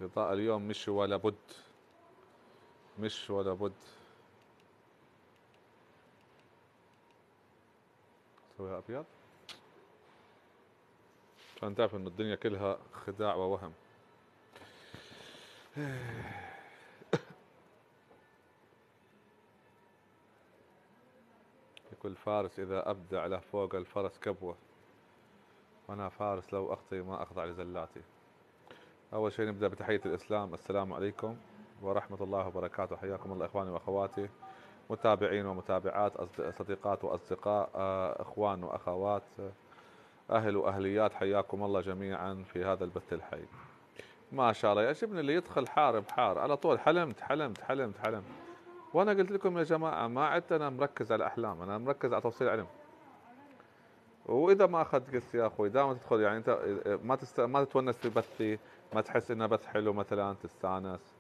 غطاء اليوم مش ولا بد، مش ولا بد. سويها ابيض عشان تعرف ان الدنيا كلها خداع ووهم. يقول فارس اذا ابدع له فوق الفرس كبوة، وانا فارس لو اخطي ما اخضع لزلاتي. اول شيء نبدا بتحية الاسلام، السلام عليكم ورحمة الله وبركاته. حياكم الله اخواني واخواتي، متابعين ومتابعات، صديقات واصدقاء، اخوان واخوات، اهل واهليات، حياكم الله جميعا في هذا البث الحي. ما شاء الله يعجبني اللي يدخل حارب حار على طول. حلمت حلمت حلمت حلمت. وانا قلت لكم يا جماعه ما عدت انا مركز على احلام، انا مركز على توصيل علم. واذا ما اخذت قلت يا اخوي دائما تدخل، يعني انت ما تتونس في بثي، ما تحس انه بث حلو مثلا تستانس،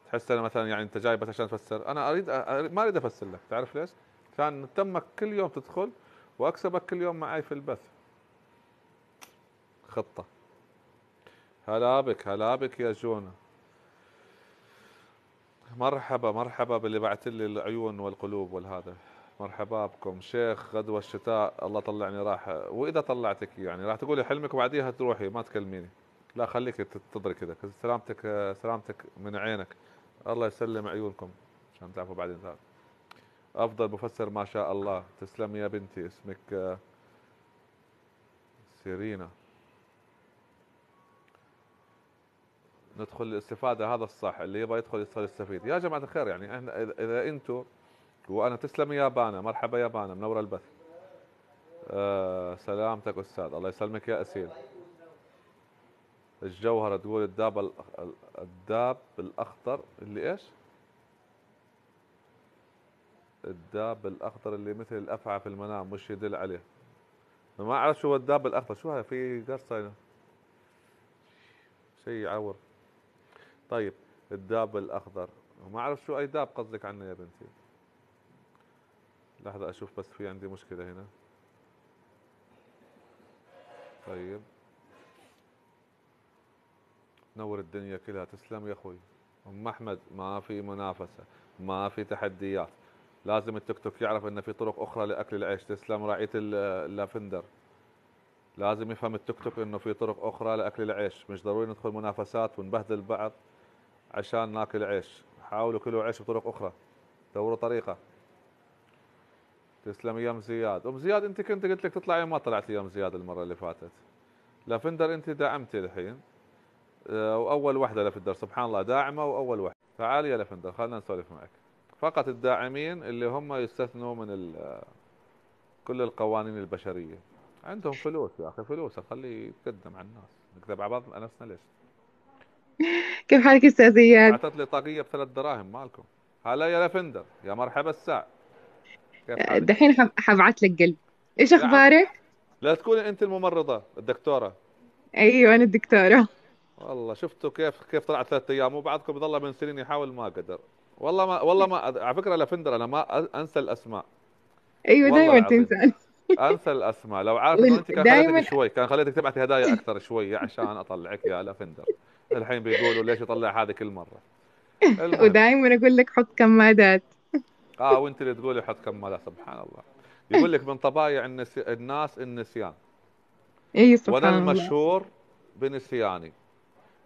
تحس انا مثلا يعني انت جاي بس عشان تفسر. انا ما اريد افسر لك، تعرف ليش؟ كان تمك كل يوم تدخل واكسبك كل يوم معي في البث. خطه. هلا بك هلا بك يا جونا. مرحبا مرحبا باللي بعت لي العيون والقلوب والهذا. مرحبا بكم. شيخ غدوة الشتاء الله طلعني راح، واذا طلعتك يعني راح تقولي حلمك وبعديها تروحي ما تكلميني. لا خليك تضري كذا. سلامتك سلامتك من عينك. الله يسلم عيونكم عشان تعرفوا بعدين. ذا افضل مفسر ما شاء الله. تسلم يا بنتي. اسمك سيرينا. ندخل الاستفادة، هذا الصح، اللي يبغى يدخل يستفيد يا جماعة الخير. يعني اذا انتم وانا تسلم يا بانا. مرحبا يا بانا منور البث. سلامتك استاذ. الله يسلمك يا اسيل. الجوهرة تقول الداب الاخضر اللي ايش؟ الداب الاخضر اللي مثل الافعى في المنام مش يدل عليه. ما اعرف شو الداب الاخضر، شو هذا؟ في قرصة هنا شيء يعور. طيب الداب الاخضر ما اعرف شو اي داب قصدك عنه يا بنتي. لحظة اشوف بس في عندي مشكلة هنا. طيب نور الدنيا كلها. تسلم يا اخوي. ام احمد ما في منافسة، ما في تحديات. لازم التيك توك يعرف ان في طرق اخرى لاكل العيش. تسلم راعية اللافندر. لازم يفهم التيك توك انه في طرق اخرى لاكل العيش، مش ضروري ندخل منافسات ونبهدل بعض عشان ناكل عيش. حاولوا كلوا عيش بطرق اخرى، دوروا طريقة. تسلم يا ام زياد. ام زياد انت كنت قلت لك تطلعي ما طلعت يا ام زياد المرة اللي فاتت. لافندر انت دعمتي الحين، واول وحده لافندر سبحان الله داعمه واول وحده. تعالي يا لافندر خلينا نسولف معك. فقط الداعمين اللي هم يستثنوا من كل القوانين البشريه. عندهم فلوس يا اخي، فلوس خليه يتقدم على الناس. نكذب على بعض نفسنا ليش؟ كيف حالك أستاذ زياد؟ بعثت لي طاقيه ب3 دراهم مالكم. هلا يا لافندر يا مرحبا الساع. كيف حالك؟ دحين حبعت لك قلب. إيش يا عم أخبارك؟ لا تكوني انت الممرضه الدكتوره. أيوة أنا الدكتورة. والله شفتوا كيف طلعت 3 ايام وبعضكم بضل من سنين يحاول ما قدر. والله ما على فكره لافندر انا ما انسى الاسماء. أيوة والله دايما العظيم تنسى. انسى الاسماء. لو عارف انه انت كان خليتك دايما. شوي، كان خليتك تبعتي هدايا اكثر شويه عشان اطلعك يا لافندر. الحين بيقولوا ليش يطلع هذه كل مره. المهم ودايما أقول لك حط كمادات. وانت اللي تقولي حط كمالات سبحان الله. يقول لك من طبايع الناس النسيان، أي وانا سبحان الله. المشهور بنسياني.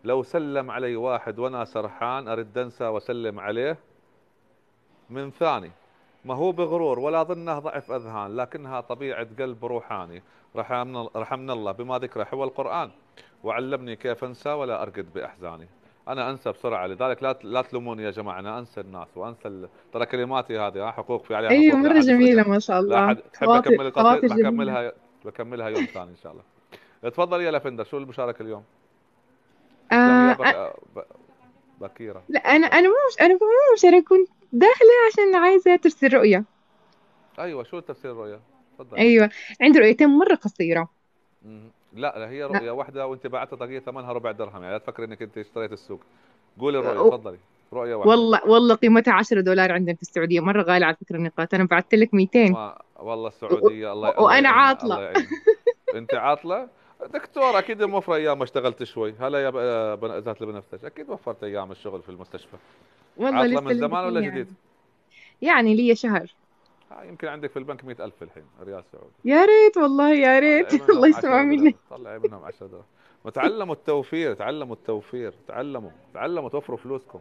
لو سلم علي واحد وانا سرحان ارد انسى واسلم عليه من ثاني. ما هو بغرور ولا ظنه ضعف اذهان، لكنها طبيعة قلب روحاني. رحمنا الله بما ذكره حوى القرآن، وعلمني كيف انسى ولا ارقد باحزاني. انا انسى بسرعة، لذلك لا تلوموني يا جماعة. انا انسى الناس وانسى ترى كلماتي هذه حقوق في عليها أيوة حقوق، لا مرة احد جميلة يسرقها. ما شاء لا الله، احد. تحب اكمل القصيدة؟ خواطر جميلة. بكملها يوم ثاني ان شاء الله. تفضل يا لافندر، شو المشاركة اليوم؟ تسلم يا آه آه، بكيرة. لا أنا مش أنا كنت داخلة عشان عايزة ترسل رؤية. ايوه شو تفسير الرؤيا؟ تفضلي. أيوة، عندي رؤيتين مرة قصيرة. لا هي لا. رؤية واحدة وانت بعتها طاقية ثمنها ربع درهم، يعني لا تفكر انك انت اشتريت السوق. قولي الرؤية تفضلي. رؤية واحدة. والله قيمتها $10 عندنا في السعودية، مرة غالية على فكرة النقاط. أنا بعت لك 200. ما والله و... السعودية الله وأنا يعينها الله عاطلة. يعينها. انت عاطلة؟ دكتور اكيد موفر ايام ما اشتغلت شوي. هلا يا ذات البنفسج، اكيد وفرت ايام الشغل في المستشفى. والله عاطلة لسه من لي زمان ولا جديد؟ يعني، يعني لي شهر. يمكن عندك في البنك 100,000 الحين ريال سعودي. يا ريت والله، يا ريت. طلعي الله منهم يسمع 10 دولار، مني. طلعي منهم 10 دولار. وتعلموا التوفير، تعلموا التوفير، تعلموا توفروا فلوسكم.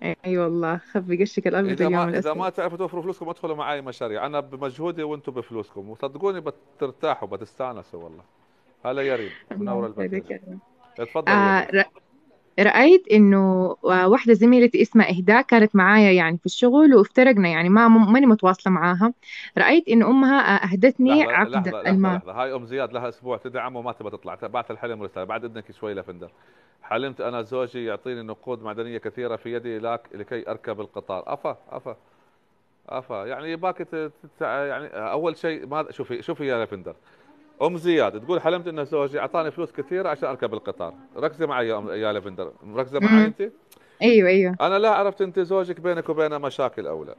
اي والله، خبي قشك القلب اليوم اذا الاسود. ما تعرفوا توفروا فلوسكم ادخلوا معي مشاريع، انا بمجهودي وانتم بفلوسكم، وصدقوني بترتاحوا بتستانسوا والله. هلا يا ريم، الله منور البث. يسعدك يا رب. اتفضلي يا آه بنت. رأيت إنه واحدة زميلتي اسمها إهداء كانت معايا يعني في الشغل، وافترقنا يعني ما ماني متواصلة معاها. رأيت إنه أمها أهدتني لحظة عقد لحظة لحظة الماس. لحظة، هاي أم زياد لها أسبوع تدعم وما تبى تطلع، بعت الحلم رسالة بعد إذنك شوي لفندر. حلمت أنا زوجي يعطيني نقود معدنية كثيرة في يدي لكي أركب القطار. أفا يعني يباك يعني أول شيء ما شوفي يا لفندر. أم زياد تقول حلمت إن زوجي أعطاني فلوس كثيرة عشان أركب القطار. ركزي معي يا لفندر، مركزة معي امم أنت؟ أيوه أيوه. أنا لا عرفت أنت زوجك بينك وبينه مشاكل أو لا،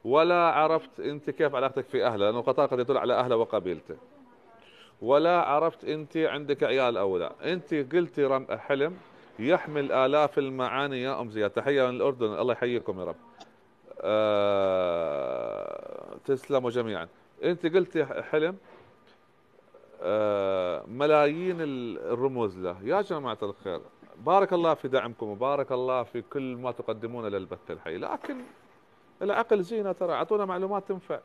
ولا عرفت أنت كيف علاقتك في أهله، لأنه القطار قد يدل على أهله وقبيلته، ولا عرفت انت عندك عيال او لا. انت قلتي حلم يحمل آلاف المعاني يا ام زياد. تحية من الاردن، الله يحييكم يا رب. تسلموا جميعا. انت قلتي حلم ملايين الرموز له. يا جماعة الخير، بارك الله في دعمكم وبارك الله في كل ما تقدمون للبث الحي، لكن العقل زينة، ترى اعطونا معلومات تنفع.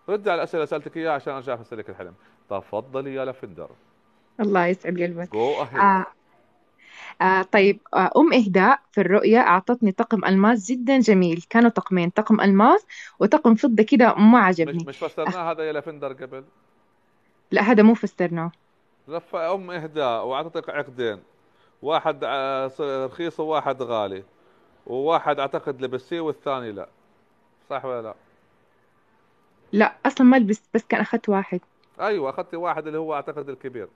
رد على الاسئله اللي سالتك اياها عشان ارجع افسر لك الحلم. تفضلي يا لفندر. الله يسعد قلبك. جو اهيد. آه طيب، أم إهداء في الرؤيا أعطتني طقم ألماس جدا جميل. كانوا طقمين، طقم ألماس وطقم فضة كده، ما مش عجبني. مش فسرناه هذا يا لفندر قبل؟ لا، هذا مو فسرناه. لف ام اهداء واعطتك عقدين، واحد رخيص وواحد غالي، وواحد اعتقد لبسيه والثاني لا، صح ولا لا؟ لا أصلا ما لبست، بس كان أخذت واحد. ايوه اخذتي واحد اللي هو اعتقد الكبير.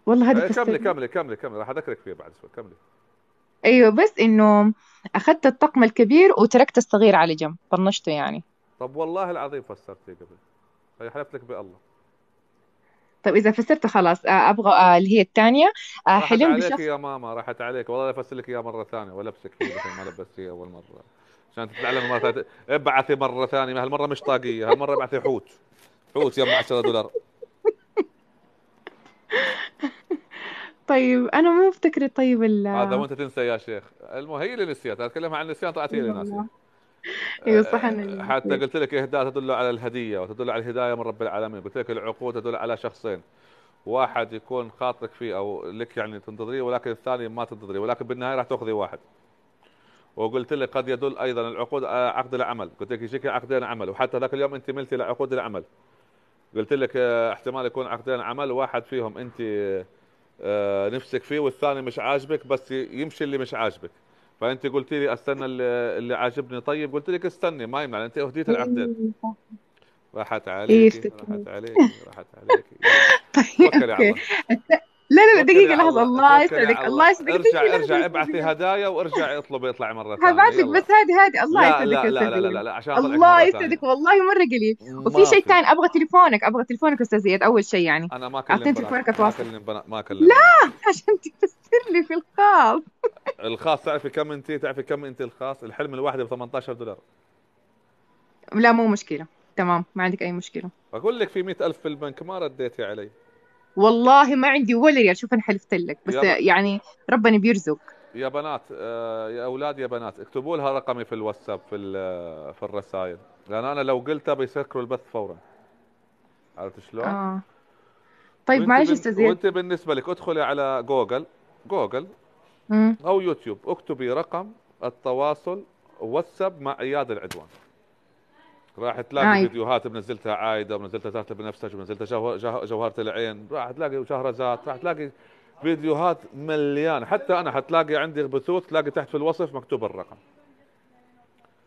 والله هذا ايه كملي فسرناه. كملي كملي كملي، راح اذكرك فيه بعد شوي، كملي. أيوه، بس إنه أخذت الطقم الكبير وتركت الصغير على جنب، طنشته يعني. طب والله العظيم فسرتي قبل، هي حلفت لك بالله. طيب إذا فسرت خلاص، أبغى اللي هي الثانية. راحت حلم عليك بشخص. يا ماما، راحت عليك والله. افسر لك اياه مره ثانيه والبسك فيه مثل ما لبستيه اول مره، عشان تتعلم مره ثانيه. ابعثي مره ثانيه، هالمره مش طاقيه، هالمره ابعثي حوت. حوت يم 10 دولار. طيب أنا مو مفتكرة. طيب هذا وانت تنسى يا شيخ. المهم هي اللي نسيت، انا اتكلم عن النسيان طلعت هي اي اللي ناسيه. والله. ايوه صح، انا اللي حتى نسيت. قلت لك اهداء تدل على الهديه وتدل على الهدايه من رب العالمين. قلت لك العقود تدل على شخصين، واحد يكون خاطرك فيه او لك يعني تنتظريه، ولكن الثاني ما تنتظريه، ولكن بالنهايه راح تاخذي واحد. وقلت لك قد يدل ايضا العقود عقد العمل. قلت لك يجيك عقدين عمل، وحتى ذاك اليوم انت ملتي لعقود العمل. قلت لك احتمال يكون عقدين عمل، واحد فيهم انت نفسك فيه، والثاني مش عاجبك بس يمشي اللي مش عاجبك. فانت قلت لي استنى اللي عاجبني. طيب قلت لك استني ما يمنع، انت اهديت العقدين. ايه صح. راحت ايه عليكي افتكرت. راحت عليكي راحت عليكي، يلا. طيب توكلي على اوكي. الله. لا لا لا، توكلي دقيقة على لحظة. الله، الله توكلي يسعدك، على الله. الله يسعدك، دقيقة لحظة ارجع يا ابعثي أستاذ. هدايا وارجعي اطلبي اطلعي مرة ثانية، هبعت لك، يلا. بس هذه الله لا يسعدك لا يا لا استاذ لا لا زياد. لا, لا. عشان اضلك الله مرة ثانية. يسعدك، والله مرة قليل. وفي ما شيء في. ثاني، ابغى تليفونك استاذ زياد اول شيء يعني. انا ما اكلم اعطيني بنات، تليفونك ما اتواصل. اكلم بنات، ما اكلم لا، بنات. عشان تفسر لي في الخاص. الخاص تعرفي كم انت؟ تعرفي كم انت الخاص؟ الحلم الواحد ب 18 دولار. لا مو مشكلة، تمام، ما عندك اي مشكلة. اقول لك في 100,000 في البنك ما رديتي علي. والله ما عندي ولا ريال، شوف انا حلفت لك، بس يا ب... يعني ربنا بيرزق. يا بنات يا اولاد يا بنات، اكتبوا لها رقمي في الواتساب في الرسائل، لان انا لو قلتها بيسكروا البث فورا. عرفت شلون؟ اه طيب معلش استاذ زياد. وانت بالنسبه لك ادخلي على جوجل امم او يوتيوب، اكتبي رقم التواصل واتساب مع اياد العدوان. راح تلاقي ايوه. فيديوهات بنزلتها عايده، وبنزلتها ذات بنفسج، وبنزلتها جوهرة العين، راح تلاقي شهرزاد، راح تلاقي فيديوهات مليان. حتى انا حتلاقي عندي بثوث، تلاقي تحت في الوصف مكتوب الرقم.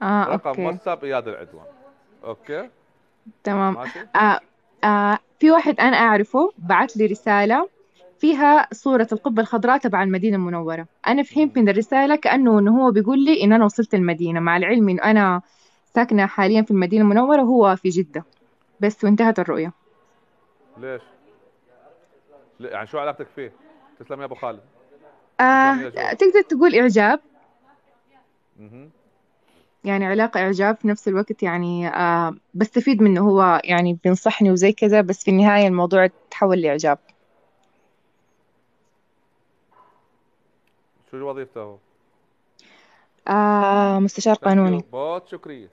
رقم اوكي واتساب اياد العدوان. اوكي تمام. ماشي. آه في واحد انا اعرفه بعت لي رسالة فيها صورة القبة الخضراء تبع المدينة المنورة. انا فهمت مم. من الرسالة كأنه انه هو بيقول لي ان انا وصلت المدينة، مع العلم انه انا ساكنة حاليا في المدينة المنورة وهو في جدة. بس وانتهت الرؤية. ليش؟ يعني شو علاقتك فيه؟ تسلم يا ابو خالد. تسلم آه يا جو. تقدر تقول إعجاب، مهم. يعني علاقة إعجاب في نفس الوقت، يعني بستفيد منه، هو يعني بينصحني وزي كذا، بس في النهاية الموضوع تحول لإعجاب. شو وظيفته هو؟ مستشار ثانك يو قانوني. بوت، شكريه.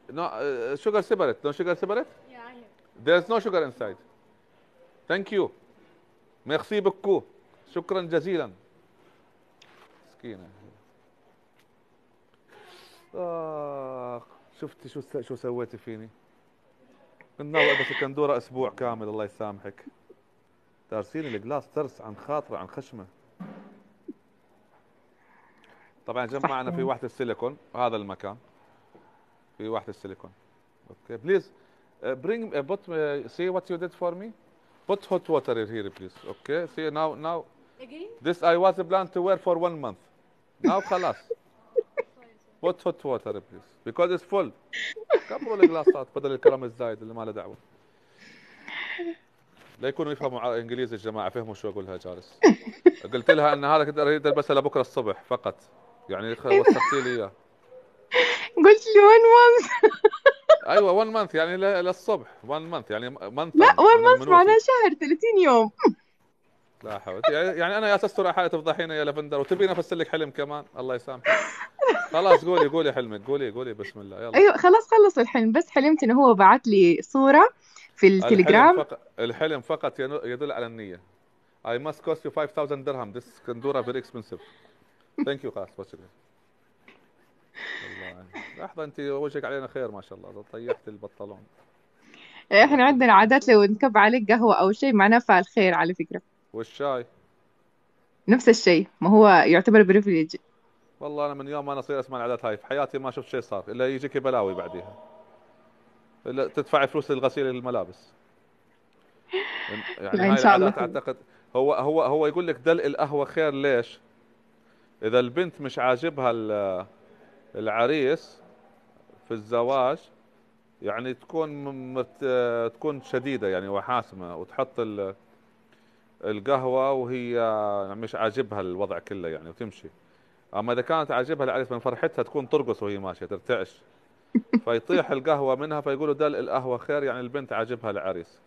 No, sugar separate. No sugar separate? There's no sugar inside. Thank you. Merci beaucoup. شكرا جزيلا. مسكينة. شفتي شو سويتي فيني؟ كنت ناوي البس الكندورة اسبوع كامل الله يسامحك. دارسيني القلاص ترس عن خاطره عن خشمه. طبعا صح جمعنا في يعني. واحدة السيليكون هذا المكان. في واحدة السيليكون. اوكي بليز bring put see what you did for me. Put hot water here please. Okay see now this I was planned to wear for 1 month. Now خلاص. Put hot water please because it's full. كبروا القلاصات بدل الكلام الزايد اللي ما له دعوة. لا يكونوا يفهموا انجليزي الجماعة، فهموا شو اقولها جالس. قلت لها ان هذا كنت اريد البسه لبكره الصبح فقط. يعني وسختي لي اياه. قلت لي 1 month. ايوه 1 مانث يعني للصبح 1 مانث يعني لا، مانثا 1 من month معناه المنوفي. شهر، 30 يوم. لا حول يعني انا يا اساس ترى حالي تفضحينا يا لافندر وتبين افسر لك حلم كمان الله يسامحك. خلاص قولي حلمك، قولي بسم الله يلا. ايوه خلاص خلص الحلم، بس حلمت انه هو بعت لي صورة في التليجرام. الحلم فقط يدل على النية. I must cost you 5000 درهم. This كندورة very expensive. Thank you خلاص بس شكرا. والله لحظة انت وجهك علينا خير ما شاء الله طيحت البنطلون. احنا عندنا عادات لو نكب عليك قهوة او شيء معناه فعل خير على فكرة. والشاي. نفس الشيء، ما هو يعتبر بريفليج. والله انا من يوم ما انا صير اسمع العادات هاي في حياتي ما شفت شيء صار الا يجيك بلاوي بعديها. الا تدفعي فلوس للغسيل الملابس. يعني لا ان هاي شاء الله العادات خير. اعتقد هو يقول لك دلق القهوة خير. ليش؟ اذا البنت مش عاجبها العريس في الزواج يعني تكون تكون شديدة يعني وحاسمة وتحط القهوة وهي مش عاجبها الوضع كله يعني وتمشي. اما اذا كانت عاجبها العريس من فرحتها تكون ترقص وهي ماشية ترتعش. فيطيح القهوة منها فيقولوا دلق القهوة خير يعني البنت عاجبها العريس.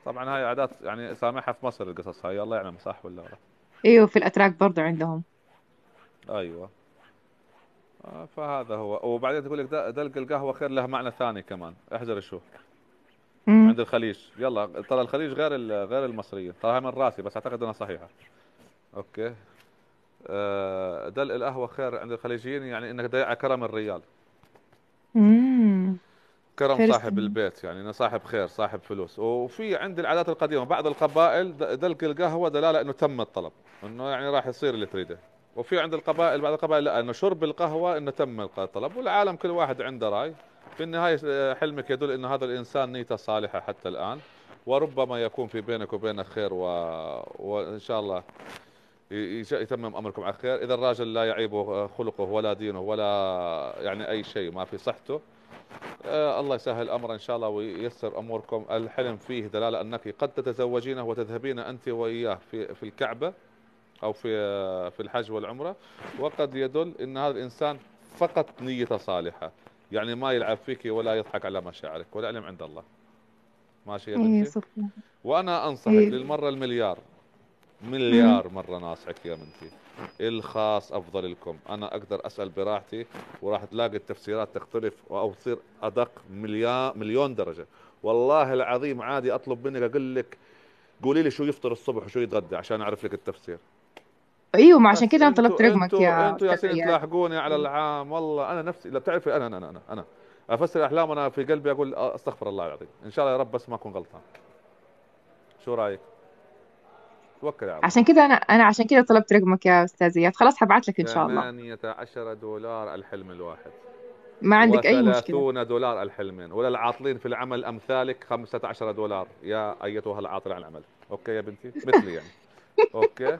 طبعا هاي عادات يعني سامعها في مصر القصص هاي الله يعلم صح ولا لا. ايوه في الاتراك برضو عندهم. ايوه. فهذا هو. وبعدين تقول لك دلق القهوة خير لها معنى ثاني كمان احذر شو. امم عند الخليج يلا ترى الخليج غير غير المصريين ترى من راسي بس اعتقد انها صحيحة. اوكي. دلق القهوة خير عند الخليجيين يعني انك ضيع كرم الرجال. امم كرم صاحب فيرستين. البيت يعني انه صاحب خير صاحب فلوس. وفي عند العادات القديمة بعض القبائل دلق القهوة دلالة انه تم الطلب انه يعني راح يصير اللي تريده. وفي عند القبائل بعض القبائل لا انه شرب القهوة انه تم الطلب. والعالم كل واحد عنده رأي. في النهاية حلمك يدل ان هذا الانسان نيته صالحة حتى الان. وربما يكون في بينك وبينه خير وان شاء الله يتمم امركم على خير. اذا الراجل لا يعيبه خلقه ولا دينه ولا يعني اي شيء ما في صحته الله يسهل الامر ان شاء الله وييسر اموركم. الحلم فيه دلاله انك قد تتزوجينه وتذهبين انت واياه في الكعبه او في الحج والعمره. وقد يدل ان هذا الانسان فقط نيته صالحه يعني ما يلعب فيك ولا يضحك على مشاعرك والعلم عند الله. ماشي يا ايه بنتي. سبحان. وانا انصحك ايه. للمره المليار امم مليار مرة ناصحك يا بنتي. الخاص افضل لكم. انا اقدر اسأل براحتي وراح تلاقي التفسيرات تختلف او تصير ادق مليون درجة. والله العظيم عادي اطلب منك اقول لك قولي لي شو يفطر الصبح وشو يتغدى عشان اعرف لك التفسير. ايوه، ما عشان بس كده انا طلبت رقمك يا انتوا استاذ ياسين اياد. تلاحقوني على العام. والله انا نفسي لا بتعرفي انا افسر احلام انا في قلبي اقول استغفر الله العظيم ان شاء الله يا رب بس ما اكون غلطان. شو رايك؟ توكل على الله. عشان كده انا عشان كده طلبت رقمك يا استاذ اياد، خلاص هبعت لك ان شاء الله. 18 دولار الحلم الواحد. ما عندك اي مشكلة. و30 دولار الحلمين. وللعاطلين في العمل أمثالك 15 دولار يا أيتها العاطلة عن العمل. أوكي يا بنتي مثلي يعني. أوكي.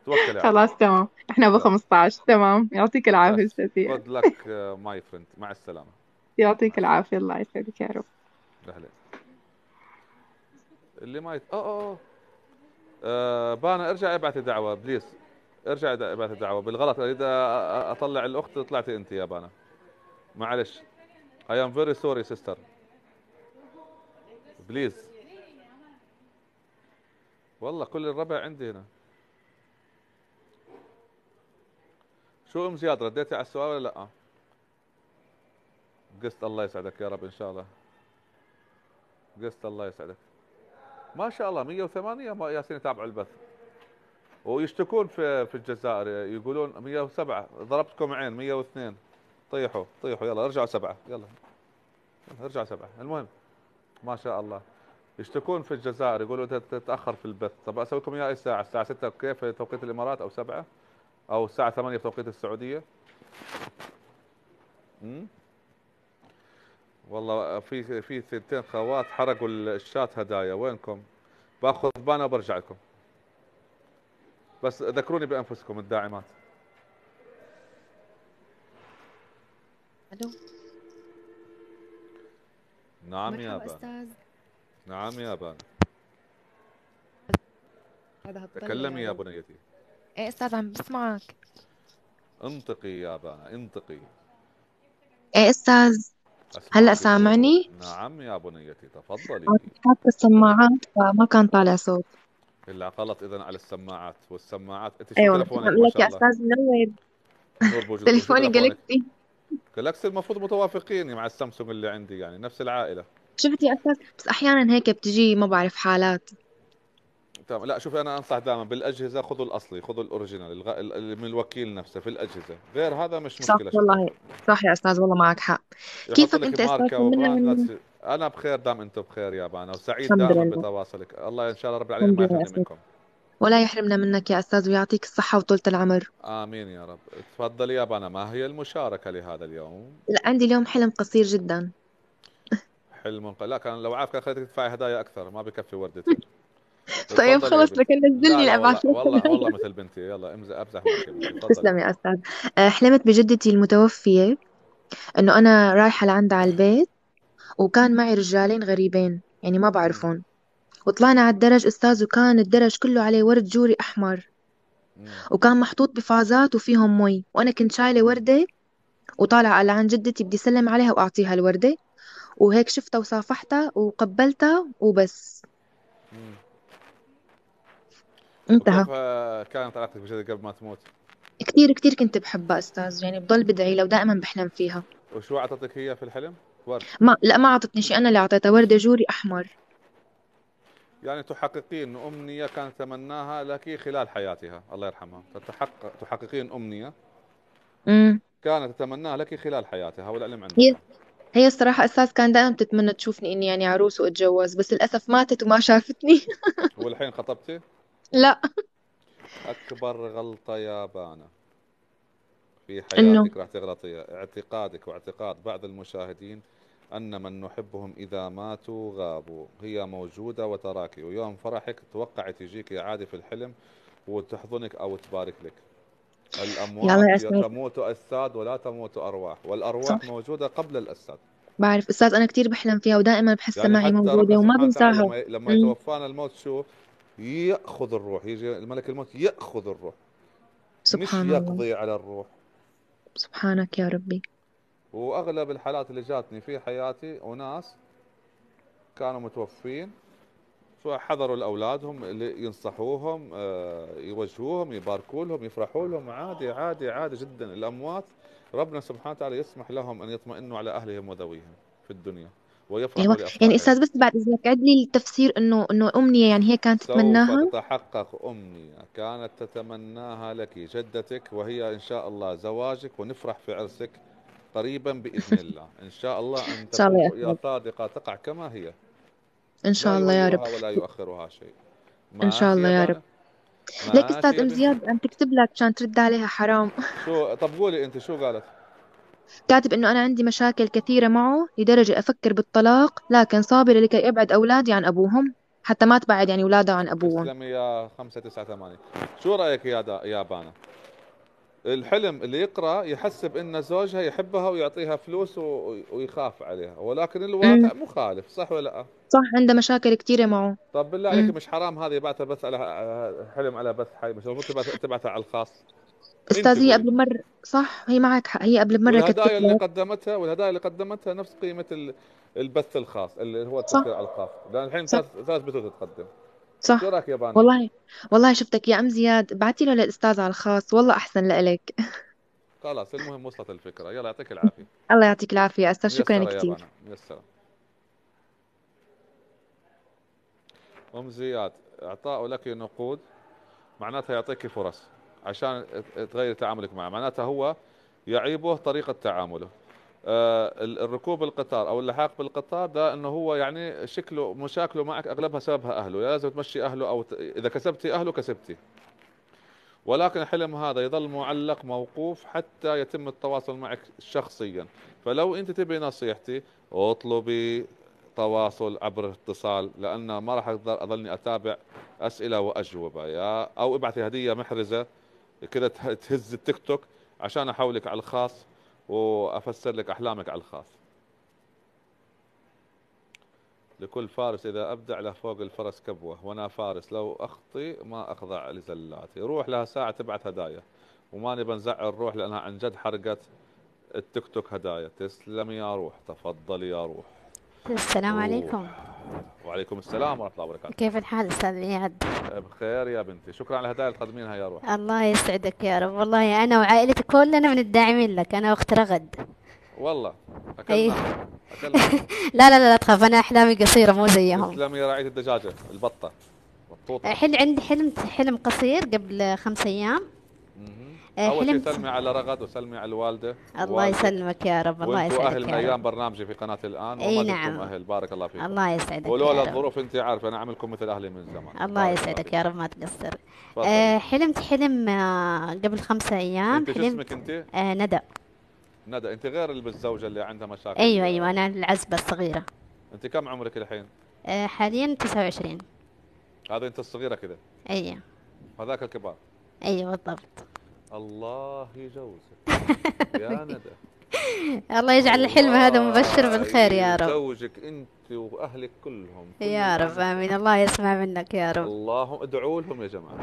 توكلي على الله. خلاص تمام، احنا ب يلا 15 تمام، يعطيك العافية بس استاذ اياد. good luck my friend. مع السلامة. مع يعطيك السلامة. العافية، الله يسعدك يا رب. أهلا. اللي ما بانا ارجع ابعثي دعوة بليز. ارجع ابعثي دعوة بالغلط، اريد اطلع الاخت، طلعتي انت يا بانا. معلش. I am very sorry sister. بليز. والله كل الربع عندي هنا. شو ام زياد، رديتي على السؤال ولا لا؟ قست، الله يسعدك يا رب ان شاء الله. قست، الله يسعدك. ما شاء الله 108 ياسين يتابعوا البث. ويشتكون في الجزائر يقولون 107، ضربتكم عين 102. طيحوا طيحوا، يلا ارجعوا 7، يلا ارجعوا 7. المهم ما شاء الله يشتكون في الجزائر، يقولوا انت تتاخر في البث. طب اسوي لكم اياه اي ساعه؟ الساعه 6 كيف في توقيت الامارات، او 7، او الساعه 8 في توقيت السعوديه. امم والله في ثنتين خوات حرقوا الشات هدايا، وينكم؟ باخذ بانا وبرجع لكم، بس ذكروني بانفسكم الداعمات. الو. نعم يا مرحبا بان. استاذ. نعم يا بان. هذا هتطلع تكلمي يا يا رب. بنيتي. ايه استاذ عم بسمعك. انطقي يا بانا، انطقي. ايه استاذ. هلا اسمعك بوضوح. سامعني؟ نعم يا بنيتي أنا تفضلي. كنت حاطة السماعات فما كان طالع صوت. اللي غلط اذا على السماعات، والسماعات انت شو ايوه عم تلفونك اقول ما لك شاء يا الله؟ استاذ منور. النور بوجودكم. شو تليفوني تلفونك؟ جالكسي. جلاكسي المفروض متوافقين مع السامسونج اللي عندي، يعني نفس العائلة. شفت يا استاذ، بس احيانا هيك بتجي ما بعرف حالات. تمام. لا شوفي، انا انصح دائما بالاجهزة خذوا الاصلي، خذوا الاوريجينال اللي من الوكيل نفسه في الاجهزة، غير هذا مش صح مشكلة شكلها. والله. صح يا استاذ والله معك حق. يحط كيفك لك انت يا استاذ؟ ماركة طمنا وبراند عنك. انا بخير، دام انتم بخير يا بانا، وسعيد الحمد دائما لله. بتواصلك. الله ان شاء الله رب العالمين الحمد ما لله يا يحرمني استاذ. منكم. ولا يحرمنا منك يا استاذ، ويعطيك الصحة وطولة العمر. امين يا رب. تفضلي يا بانا، ما هي المشاركة لهذا اليوم؟ لا، عندي اليوم حلم قصير جدا. لا كان لو عارف كان خليتك تدفعي هدايا اكثر، ما بكفي وردتين. طيب تفضلي يا خلص، بنتي. لك نزل لا لي لا ابعث والله لك والله والله هدايا. مثل بنتي. يلا امزح معك يا بنتي، تفضلي. تسلم يا استاذ. حلمت بجدتي المتوفية انه انا رايحة لعندها على البيت، وكان معي رجالين غريبين يعني ما مم. بعرفهم. وطلعنا على الدرج استاذ، وكان الدرج كله عليه ورد جوري احمر، مم. وكان محطوط بفازات وفيهم مي، وانا كنت شايلة مم. وردة وطالعة على عند جدتي بدي اسلم عليها واعطيها الوردة، وهيك شفتها وصافحتها وقبلتها وبس. مم. انتهى. وكيف كانت علاقتك بجدك قبل ما تموت؟ كثير كثير كنت بحبها استاذ، يعني بضل بدعي لها ودائما بحلم فيها. وشو اعطتك هي في الحلم؟ ورد؟ ما لا، ما اعطتني شيء، انا اللي اعطيتها وردة جوري احمر. يعني تحققين أمنية كانت تمناها لك خلال حياتها، الله يرحمها. تحققين أمنية امم. كانت تتمناها لك خلال حياتها، والعلم هي عندك. هي الصراحة أساس كان دائما بتتمنى تشوفني إني يعني عروس وأتجوز، بس للأسف ماتت وما شافتني. والحين خطبتي؟ لا. أكبر غلطة يا بانا في إنه حياتك راح تغلطيها، اعتقادك واعتقاد بعض المشاهدين أن من نحبهم إذا ماتوا غابوا. هي موجودة وتراكي، ويوم فرحك توقع تجيك عادي في الحلم وتحضنك أو تبارك لك. الأموات يلا يا أستاذ. تموت أجساد ولا تموت أرواح، صح. والأرواح موجودة قبل الأجساد. بعرف أستاذ، أنا كتير بحلم فيها ودائما بحسها يعني معي حتى ربنا موجودة وما سبحانه وتعالى بنساها. لما امم. يتوفانا الموت شو يأخذ الروح، يجي الملك الموت يأخذ الروح، مش سبحان الله. يقضي على الروح. سبحانك يا ربي. وأغلب الحالات اللي جاتني في حياتي وناس كانوا متوفين، فحضروا لأولادهم اللي ينصحوهم، يوجهوهم، يباركوا لهم، يفرحوا لهم. عادي عادي عادي جدا. الأموات ربنا سبحانه وتعالى يسمح لهم أن يطمئنوا على أهلهم وذويهم في الدنيا، أيوة ويفرحوا يعني لأفراحهم. أستاذ، بس بعد إذنك عد لي التفسير إنه أمنية يعني هي كانت سوف تتمناها. تتحقق أمنية كانت تتمناها لك جدتك، وهي إن شاء الله زواجك، ونفرح في عرسك قريبا بإذن الله. إن شاء الله أن إن شاء تكون الله يا رؤيا أستاذ. صادقة تقع كما هي، إن لا شاء الله يا رب. يغيرها ولا يؤخرها شيء. إن شاء ماشي الله يا يا رب. بانا؟ ليك ماشي أستاذ، يا أم بنتي. زياد عم تكتب لك عشان ترد عليها، حرام. شو؟ طب قولي أنت شو قالت. كاتب إنه أنا عندي مشاكل كثيرة معه لدرجة أفكر بالطلاق، لكن صابرة لكي أبعد أولادي عن أبوهم، حتى ما تبعد يعني أولادها عن أبوهم. تسلمي يا 598. شو رأيك يا بانا؟ الحلم اللي يقرأ يحسب ان زوجها يحبها ويعطيها فلوس ويخاف عليها، ولكن امم. الواقع مخالف، صح ولا لا؟ صح، عنده مشاكل كثيرة معه. طب بالله عليك، امم. مش حرام هذه يبعثها بس على حلم على بث حي، مش المفروض تبعثها على الخاص؟ انت استاذ، هي قولي. قبل مرة، صح، هي معك حق، هي قبل مرة كتبت والهدايا اللي لك. قدمتها، والهدايا اللي قدمتها نفس قيمة البث الخاص اللي هو صح. التسجيل على الخاص، لان الحين صح. ثلاث بثوث تقدم. شو صح. رايك يا باني؟ والله، والله شفتك يا عم زياد، بعتي له للأستاذ على الخاص، والله أحسن لإلك. خلاص، المهم وصلت الفكرة، يلا يعطيك العافية. الله يعطيك العافية أستاذ، شكرا ميسرة يا كثير. بانا، ميسرة. ام زياد، اعطاء لك نقود معناتها يعطيك فرص عشان تغير تعاملك معه، معناتها هو يعيبه طريقة تعامله. الركوب القطار او اللحاق بالقطار ده، انه هو يعني شكله مشاكله معك اغلبها سببها اهله، لازم تمشي اهله، او اذا كسبتي اهله كسبتي. ولكن الحلم هذا يظل معلق موقوف حتى يتم التواصل معك شخصيا. فلو انت تبي نصيحتي، اطلبي تواصل عبر اتصال، لان ما راح اقدر اظلني اتابع اسئله واجوبه، او ابعثي هديه محرزه كذا تهز التيك توك عشان احولك على الخاص وافسر لك احلامك على الخاص. لكل فارس اذا ابدع له فوق الفرس كبوه، وانا فارس لو اخطي ما اخضع لزلاتي. روح لها ساعه تبعث هدايا، وما نبى نزعل روح لانها عن جد حرقت التيك توك هدايا. تسلمي يا روح، تفضلي يا روح. السلام روح. عليكم. وعليكم السلام ورحمه الله وبركاته. كيف الحال أستاذ إياد؟ بخير يا بنتي، شكرا على الهدايا اللي تقدمينها يا روح. الله يسعدك يا رب، والله أنا وعائلتي كلنا من الداعمين لك، أنا وأخت رغد. والله أي. اكلنا اكلنا. لا لا لا لا تخاف، أنا أحلامي قصيرة مو زيهم. تسلمي يا رعية الدجاجه البطه بطوطه. عندي حلم قصير قبل 5 أيام. مهم. اول شيء حلمت. سلمي على رغد وسلمي على الوالده الله ووالدك. يسلمك يا رب، الله وانتوا اهل يسعدك من يا ايام رب. برنامجي في قناه الان، أي وما زلتم نعم. اهل، بارك الله فيكم. الله يسعدك ولولا يا رب. الظروف انت عارف انا اعملكم مثل اهلي من زمان. الله بارك الله يسعدك فيك. يا رب، ما تقصر. تفضلي. حلمت حلم قبل 5 أيام. انت شو حلمت. اسمك انت؟ ندى. ندى. انت غير اللي بالزوجه اللي عندها مشاكل. أيوة أيوة، أنا العزبة الصغيرة. انت كم عمرك الحين؟ حاليا 29. هذا انت الصغيره كذا، أيوة. هذاك الكبار. أيوة بالضبط. الله يجوزك يا ندى. الله يجعل الحلم هذا مبشر بالخير يا رب. يزوجك انت واهلك كلهم يا رب امين، الله يسمع منك يا رب. اللهم ادعوا لهم يا جماعه،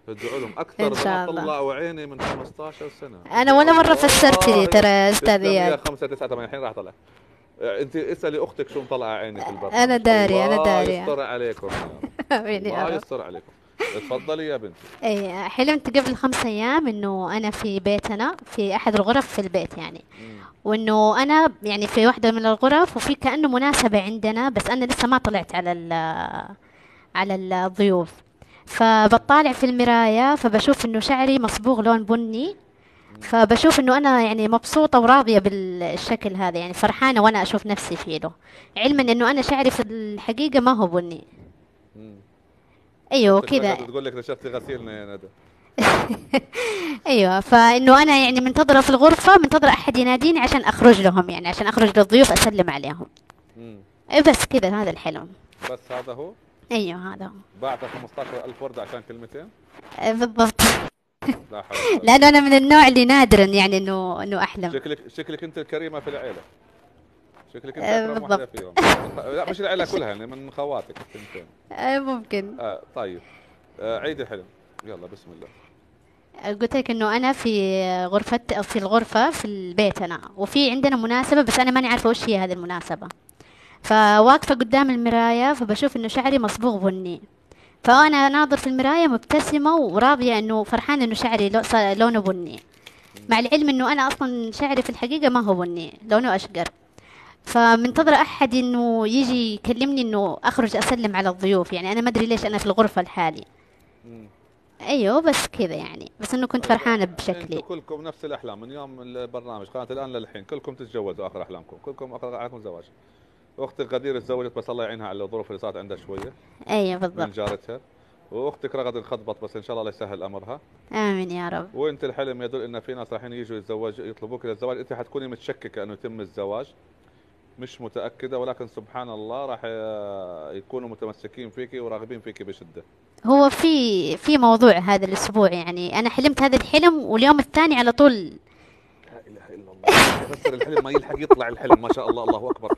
ادعوا لهم اكثر إن شاء ما الله. طلعوا عيني من 15 سنه. انا ولا مره فسرت لي ترى استاذ تسلمي يا اياد. 5 9 8 الحين راح اطلع. انت اسالي اختك شو مطلعه عيني في البرنامج. انا داري انا الله داري. يستر عليكم يا رب. امين يا الله رب. يستر عليكم. تفضلي يا بنتي. اي حلمت قبل 5 ايام انه انا في بيتنا في احد الغرف في البيت يعني، وانه انا يعني في واحده من الغرف وفي كانه مناسبه عندنا، بس انا لسه ما طلعت على الضيوف. فبطالع في المرايه فبشوف انه شعري مصبوغ لون بني، فبشوف انه انا يعني مبسوطه وراضيه بالشكل هذا، يعني فرحانه وانا اشوف نفسي فيه له، علما انه انا شعري في الحقيقه ما هو بني. مم. ايوه أختك كذا. رغد تقول لك نشفتي غسيلنا يا ندى. ايوه، فانه انا يعني منتظره في الغرفه، منتظره احد يناديني عشان اخرج لهم، يعني عشان اخرج للضيوف اسلم عليهم. اي بس كذا، هذا الحلم. بس هذا هو. ايوه هذا هو. بعت 15,000 ورده عشان كلمتين. بالضبط. لا حول ولا قوة. لانه انا من النوع اللي نادرا يعني انه احلم. شكلك انت الكريمه في العيله. شكلك انت اكرم واحده بالضبط. فيهم. لا مش العيله كلها يعني، من خواتك الثنتين. ممكن. طيب. عيد الحلم، يلا بسم الله. قلت لك انه انا في الغرفه في البيت انا، وفي عندنا مناسبه بس انا ماني عارفه وش هي هذه المناسبه. فواقفه قدام المرايه فبشوف انه شعري مصبوغ بني، فانا ناظر في المرايه مبتسمه وراضيه انه فرحانه انه شعري لونه بني، مع العلم انه انا اصلا شعري في الحقيقه ما هو بني، لونه اشقر. فمنتظره احد انه يجي يكلمني انه اخرج اسلم على الضيوف، يعني انا ما ادري ليش انا في الغرفه لحالي. ايوه بس كذا يعني، بس انه كنت فرحانه بشكلي. انتوا كلكم نفس الاحلام من يوم البرنامج قناه الان للحين، كلكم تتجوزوا اخر احلامكم، كلكم اخر احلامكم زواج. اختك غدير تزوجت بس الله يعينها على الظروف اللي صارت عندها شويه. ايوه من بالضبط. جارتها. واختك رغد انخطبت بس ان شاء الله يسهل امرها. امين يا رب. وانت الحلم يدل ان في ناس رايحين يجوا يطلبوك للزواج، انت حتكوني متشككه انه يتم الزواج. مش متأكدة، ولكن سبحان الله راح يكونوا متمسكين فيكي وراغبين فيكي بشدة. هو في موضوع هذا الأسبوع، يعني أنا حلمت هذا الحلم واليوم الثاني على طول. لا إله إلا الله. يفسر الحلم ما يلحق يطلع الحلم، ما شاء الله، الله أكبر.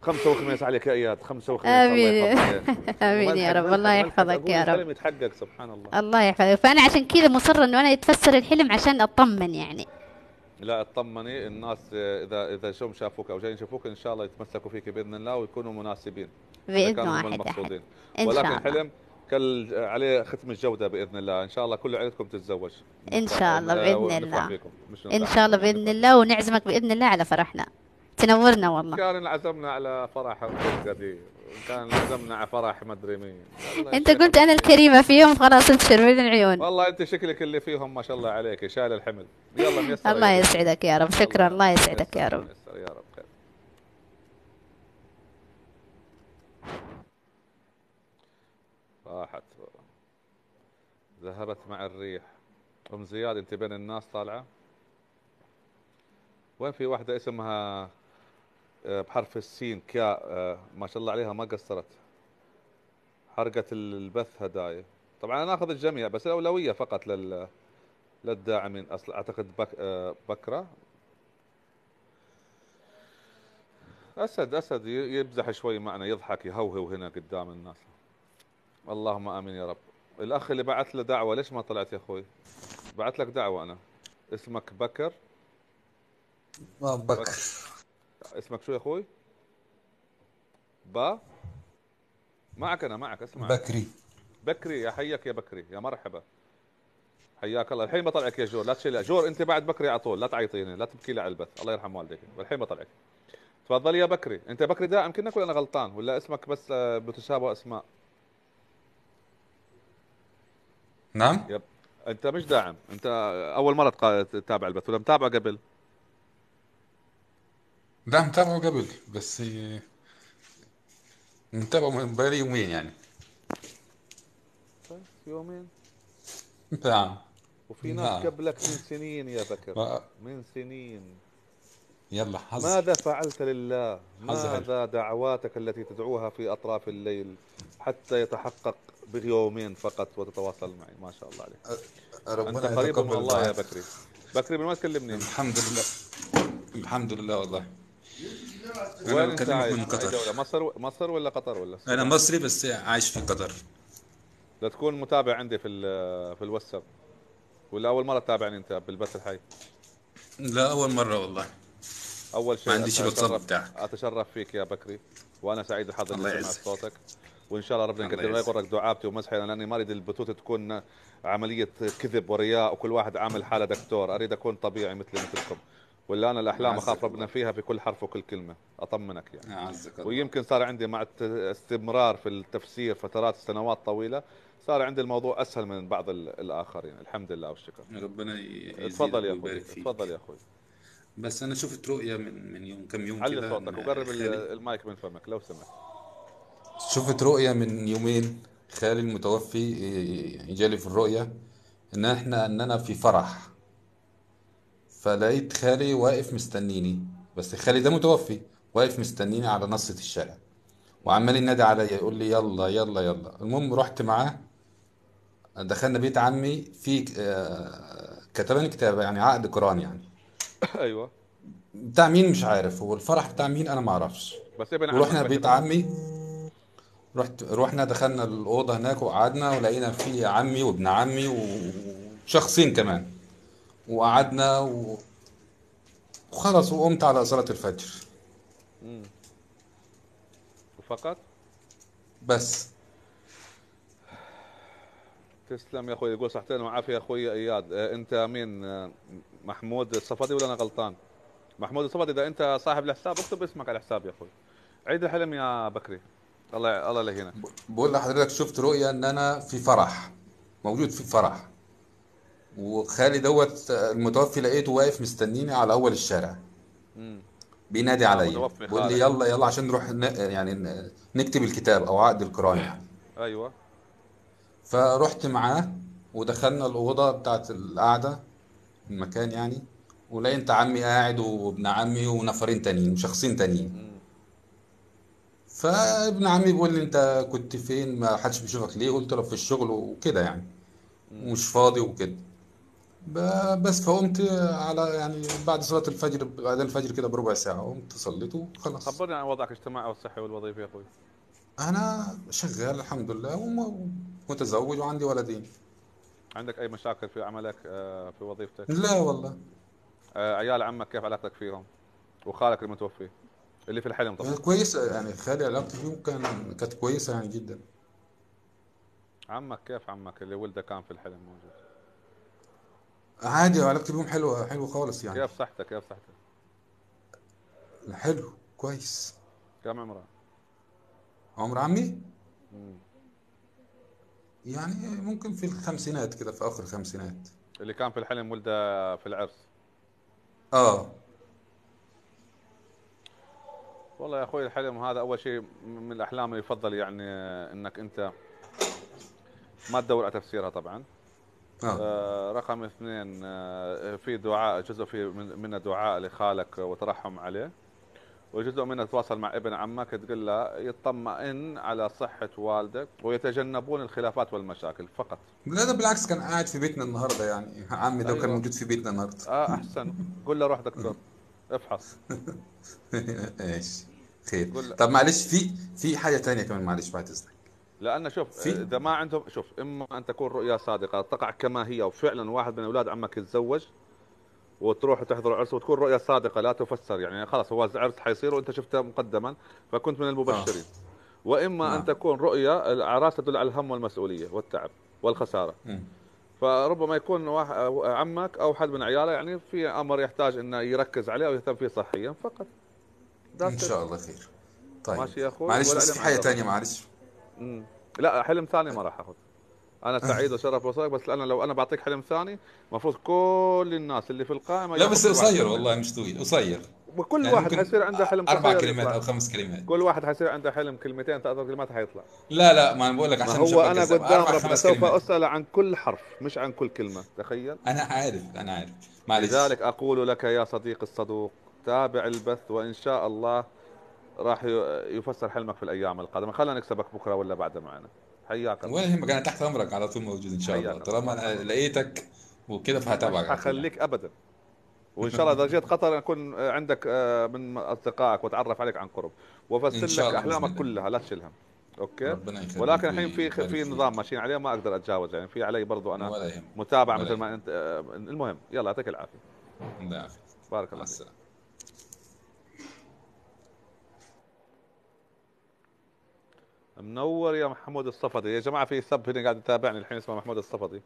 خمسة وخميس عليك يا إياد، خمسة وخميس، الله آمين. يحفظك. آمين يا رب، الله يحفظك يا رب. الحلم يتحقق سبحان الله. الله يحفظك. فأنا عشان كذا مصرة إنه أنا يتفسر الحلم عشان أطمن يعني. لا اطمني، الناس إذا شافوك أو جايين يشوفوك إن شاء الله يتمسكوا فيك بإذن الله ويكونوا مناسبين إذا بإذن كانوا هم واحد أحد. المقصودين. إن ولكن شاء الله. حلم عليه ختم الجودة بإذن الله. إن شاء الله كل عائلتكم تتزوج. إن شاء الله بإذن ونفرح الله. فيكم. مش إن نفرح شاء الله فيكم، بإذن نفرح. الله، ونعزمك بإذن الله على فرحنا. تنورنا والله. كان عزمنا على فرح القدي، كان عزمنا على فرح ما ادري مين. والله يا أنت شيخ قلت أنا الكريمة فيهم، خلاص ابشر من العيون. والله انت شكلك اللي فيهم ما شاء الله عليك، شايل الحمل. يلا ميسر الله يا بنت. يسعدك يا رب. شكرا. الله يسعدك يا ميسر رب. ميسر يا رب. خير. راحت ذهبت مع الريح. ام زياد انت بين الناس طالعه. وين في واحده اسمها بحرف السين كيا، ما شاء الله عليها ما قصرت، حرقت البث هدايا. طبعا انا اخذ الجميع بس الاولويه فقط للداعمين. اصلا اعتقد بكره اسد يمزح شوي معنا، يضحك يهوهو هنا قدام الناس. اللهم امين يا رب. الاخ اللي بعث له دعوه ليش ما طلعت يا اخوي؟ بعث لك دعوه انا. اسمك بكر. ما بكر. اسمك شو يا اخوي؟ معك انا معك. اسمع بكري. بكري، يا حيك يا بكري، يا مرحبا، حياك الله. الحين بطلعك يا جور، لا تشيل جور، انت بعد بكري على طول، لا تعيطيني، لا تبكي لي على البث، الله يرحم والديك. والحين بطلعك. تفضل يا بكري. انت بكري دائم كنك ولا انا غلطان ولا اسمك بس بتشابه اسماء؟ نعم. يب. انت مش داعم، انت اول مره تتابع البث ولا متابعه قبل؟ لا متابعه قبل، بس متابعه من بقالي يومين يعني. بس يومين. نعم. وفي ناس نعم. قبلك من سنين يا بكر، ما- من سنين. يلا حظ. ماذا فعلت لله؟ حظ حلو. ماذا دعواتك التي تدعوها في أطراف الليل حتى يتحقق بيومين فقط وتتواصل معي؟ ما شاء الله عليك. أنت ربنا قريب من يتقبل الله يا دعاء. بكري. بكري من وين تكلمني؟ الحمد لله. الحمد لله والله. وين انا أنت بكلمك عايش؟ من أي قطر. دولة؟ مصر ولا قطر ولا انا السودان؟ مصري بس عايش في قطر. لا تكون متابع عندي في الواتساب ولا أول مرة تتابعني أنت بالبث الحي؟ لا اول مره والله. أول ما شيء عنديش الواتساب بتاعك. أتشرف فيك يا بكري، وأنا سعيد الحظ الله إني سمعت يعزك. صوتك. وإن شاء الله ربنا الله يقدر لا يعزك. يغرك دعابتي ومسحي، لأني ما أريد البثوث تكون عملية كذب ورياء وكل واحد عامل حالة دكتور. أريد أكون طبيعي مثلكم. ولا أنا الأحلام أعزك أخاف ربنا الله. فيها في كل حرف وكل كلمة. أطمنك يعني. اعزك الله. ويمكن صار عندي مع استمرار في التفسير فترات سنوات طويلة، صار عندي الموضوع أسهل من بعض الآخرين. الحمد لله والشكر. ربنا يزيدك تفضل يا أخوي، ويبارك فيك. تفضل يا أخوي. بس انا شفت رؤية من يوم كم يوم علي كده صوتك وقرب خالي. المايك من فمك لو سمحت. شفت رؤية من يومين، خالي المتوفي جالي في الرؤية ان انا في فرح، فلقيت خالي واقف مستنيني. بس خالي ده متوفي، واقف مستنيني على نصة الشارع وعمال ينادي عليا يقول لي يلا يلا يلا. المهم رحت معاه، دخلنا بيت عمي في كتباني كتاب يعني عقد قران يعني. أيوة. بتاع مين مش عارف، هو الفرح بتاع مين انا ما اعرفش. بس ابن عمك ورحنا مش بيت ابن عمك. عمي، رحنا دخلنا الأوضة هناك وقعدنا، ولقينا في عمي وابن عمي وشخصين كمان، وقعدنا وخلص وقمت على صلاة الفجر مم. وفقط. بس. تسلم يا اخوي، يقول صحتين وعافيه يا اخوي اياد. انت مين؟ محمود الصفدي ولا انا غلطان؟ محمود الصفدي، اذا انت صاحب الحساب اكتب اسمك على الحساب يا اخوي. عيد الحلم يا بكري. الله اللي هنا. بقول لحضرتك شفت رؤيا ان انا في فرح، موجود في فرح، وخالي دوت المتوفي لقيته واقف مستنيني على اول الشارع امم بينادي عليا متوفي بيقول لي خالك. يلا يلا عشان نروح يعني نكتب الكتاب او عقد القران يعني. ايوه. فرحت معاه ودخلنا الأوضة بتاعت القعدة، المكان يعني، ولقيت عمي قاعد وابن عمي ونفرين تانيين وشخصين تانيين. امم فابن عمي بيقول لي انت كنت فين، ما حدش بيشوفك ليه؟ قلت له في الشغل وكده يعني، مم. ومش فاضي وكده. بس فقمت على يعني بعد صلاة الفجر، بعد الفجر كده بربع ساعة قمت صليت وخلاص. خبرني عن وضعك الاجتماعي والصحي والوظيفي يا اخوي. انا شغال الحمد لله، ومتزوج وعندي ولدين. عندك اي مشاكل في عملك في وظيفتك؟ لا والله. عيال عمك كيف علاقتك فيهم؟ وخالك المتوفي اللي في الحلم طبعا. كويسة يعني، خالي علاقتي بيهم كانت كويسة يعني جدا. عمك كيف عمك اللي ولده كان في الحلم موجود؟ عادي، علاقتي بيهم حلوة حلوة خالص يعني. كيف صحته كيف صحته؟ حلو كويس. كم عمره؟ عمر عمي مم. يعني ممكن في الخمسينات كده، في آخر الخمسينات. اللي كان في الحلم ولده في العرس. اه. والله يا اخوي الحلم هذا اول شيء من الاحلام اللي يفضل يعني انك انت ما تدور على تفسيرها طبعا. اه. رقم اثنين، في دعاء، جزء منه دعاء لخالك وترحم عليه، وجزء منه تواصل مع ابن عمك تقول له يطمئن على صحة والدك ويتجنبون الخلافات والمشاكل فقط. لا ده بالعكس، كان قاعد في بيتنا النهارده يعني، عمي ده كان ايوه. موجود في بيتنا النهارده. احسن. قول له روح دكتور افحص. ماشي. خير. قول له. طب معلش، في حاجة تانية كمان، معلش بعد إذنك. لان شوف في. اذا ما عندهم، شوف اما ان تكون رؤيا صادقه تقع كما هي وفعلا واحد من اولاد عمك يتزوج وتروح تحضر عرس وتكون رؤيا صادقه لا تفسر، يعني خلاص هو العرس حيصير وانت شفته مقدما فكنت من اه. المبشرين. واما ان نعم. تكون رؤيا الاعراس تدل على الهم والمسؤوليه والتعب والخساره. مم. فربما يكون عمك او حد من عياله يعني في امر يحتاج انه يركز عليه او يهتم فيه صحيا فقط. إن ذاتس ات. شاء الله خير. طيب. ماشي يا اخوي معلش بس والعلم في حاجة عند الله. تانية، معلش. مم. لا حلم ثاني ما راح اخذ. انا سعيد وشرف وصلك، بس انا لو انا بعطيك حلم ثاني المفروض كل الناس اللي في القائمه لا ياخذ بس كل واحد قصير كلمه. والله، مش طويل، قصير. وكل يعني واحد ممكن حيصير عنده حلم 4 كلمات قصير أو يطلع. 5 كلمات. كل واحد حيصير عنده حلم كلمتين 3 كلمات حيطلع. لا لا، ما أنا بقول لك ما عشان مش هو أبقى انا كذاب، قدام أربع ربنا خمس سوف كلمات اسال عن كل حرف مش عن كل كلمه، تخيل. أنا عارف، أنا عارف. معلش. لذلك اقول لك يا صديقي الصدوق تابع البث وان شاء الله راح يفسر حلمك في الايام القادمه. خلينا نكسبك بكره ولا بعد معنا. حياك الله. ولا يهمك، أنا تحت أمرك على طول، موجود إن شاء الله، حياك الله طالما الله أنا يحفظك. لقيتك وكده مش فهتابعك على طول يعني. حخليك ابدا. وان شاء الله اذا جيت قطر اكون عندك من اصدقائك واتعرف عليك عن قرب إن وافسر شاء لك الله بإذن احلامك الله. كلها لا تشيل هم. اوكي. ربنا يخليك ولكن الحين في ويبارك في نظام فيك. ماشيين عليه ما اقدر اتجاوز، يعني في علي برضو انا ولا يهمك. متابعه ولا مثل ما يهمك. انت المهم يلا يعطيك العافيه. الله يعافيك. بارك مع الله فيك. السلامة. منور يا محمود الصفدي. يا جماعه في سب هنا قاعد يتابعني الحين اسمه محمود الصفدي،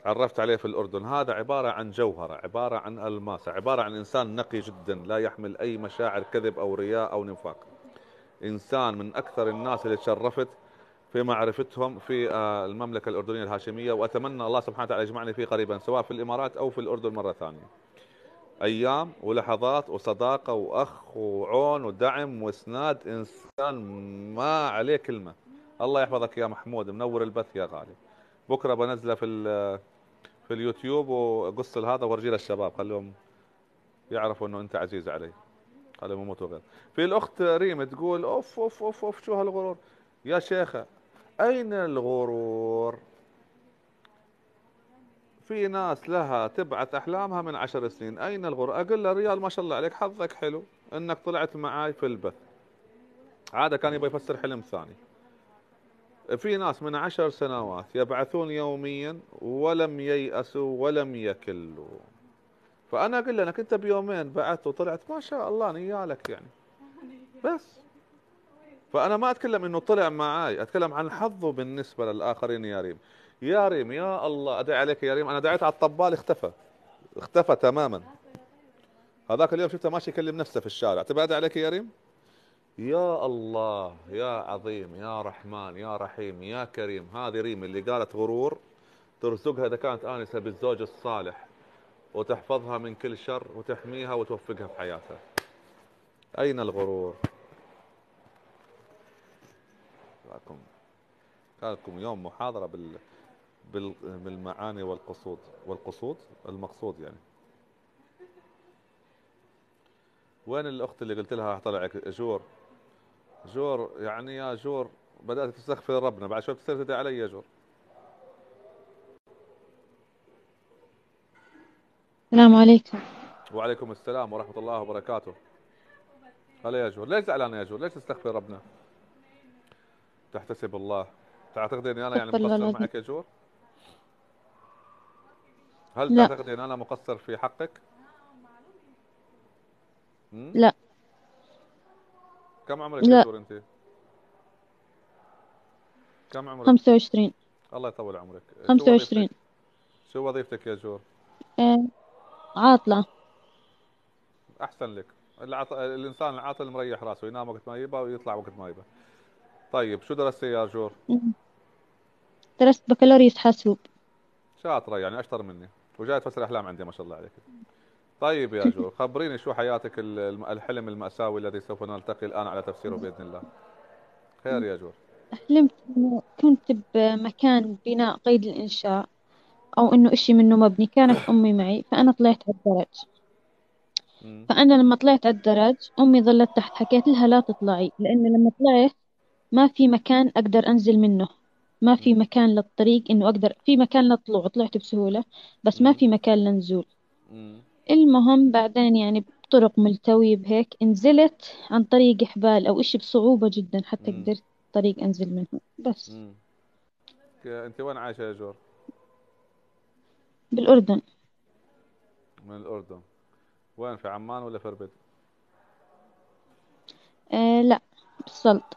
تعرفت عليه في الأردن. هذا عبارة عن جوهرة، عبارة عن ألماس، عبارة عن إنسان نقي جدا لا يحمل أي مشاعر كذب أو رياء أو نفاق. إنسان من أكثر الناس اللي تشرفت في معرفتهم في المملكة الأردنية الهاشمية، وأتمنى الله سبحانه وتعالى يجمعني فيه قريبا سواء في الإمارات أو في الأردن مرة ثانية. أيام ولحظات وصداقة وأخ وعون ودعم وإسناد، إنسان ما عليه كلمة. الله يحفظك يا محمود، منور البث يا غالي. بكرة بنزله في اليوتيوب وقص هذا وارجي للشباب خليهم يعرفوا انه انت عزيز علي، خليهم يموتوا غير. في الاخت ريم تقول اوف اوف اوف اوف شو هالغرور يا شيخة. اين الغرور؟ في ناس لها تبعت احلامها من 10 سنين، اين الغرور؟ اقول له ريال ما شاء الله عليك حظك حلو انك طلعت معاي في البث. عادة كان يبغى يفسر حلم ثاني. في ناس من 10 سنوات يبعثون يوميا ولم ييأسوا ولم يكلوا. فانا اقول له انك انت بيومين بعثت وطلعت ما شاء الله نيالك يعني. بس فانا ما اتكلم انه طلع معاي، اتكلم عن حظه بالنسبه للاخرين. يا ريم يا ريم يا الله ادعي عليك يا ريم. انا دعيت على الطبال اختفى تماما. هذاك اليوم شفته ماشي يكلم نفسه في الشارع. تبى ادعي عليك يا ريم؟ يا الله يا عظيم يا رحمن يا رحيم يا كريم. هذه ريم اللي قالت غرور ترزقها اذا كانت انسه بالزوج الصالح وتحفظها من كل شر وتحميها وتوفقها في حياتها. أين الغرور؟ كان لكم يوم محاضرة بالمعاني والقصود المقصود يعني. وين الأخت اللي قلت لها طلع أجور؟ جور يعني يا جور، بدأت تستغفر ربنا بعد شوي بتصير تدعي علي يا جور. السلام عليكم. وعليكم السلام ورحمة الله وبركاته. هلا يا جور، ليش زعلانة يا جور؟ ليش تستغفر ربنا؟ تحتسب الله. تعتقدي اني انا يعني استغفر الله مقصر العظيم. معك يا جور؟ هل لا تعتقدي ان انا مقصر في حقك؟ م? لا كم عمرك يا لا. جور انت؟ كم عمرك؟ 25. الله يطول عمرك. شو وظيفتك؟ 25. شو وظيفتك يا جور؟ آه، عاطلة. احسن لك. الانسان العاطل مريح راسه، ينام وقت ما يبى ويطلع وقت ما يبى. طيب شو درستي يا جور؟ مم. درست بكالوريوس حاسوب. شاطرة يعني اشطر مني، وجاي تفسر احلام عندي ما شاء الله عليك. طيب يا جور، خبريني شو حياتك الحلم المأساوي الذي سوف نلتقي الآن على تفسيره بإذن الله. خير يا جور. حلمت إنه كنت بمكان بناء قيد الإنشاء، أو إنه إشي منه مبني. كانت أمي معي فأنا طلعت على الدرج. مم. فأنا لما طلعت على الدرج أمي ظلت تحت، حكيت لها لا تطلعي، لأنه لما طلعت ما في مكان أقدر أنزل منه. ما في مم. مكان للطريق إنه أقدر، في مكان للطلوع طلعت بسهولة، بس ما مم. في مكان للنزول. مم. المهم بعدين يعني بطرق ملتوية بهيك نزلت عن طريق حبال أو إشي بصعوبة جدا حتى مم. قدرت طريق أنزل منه بس. مم. انت وين عايشة يا جور؟ بالأردن. من الأردن. وين، في عمان ولا في اربد؟ لا، بالسلط.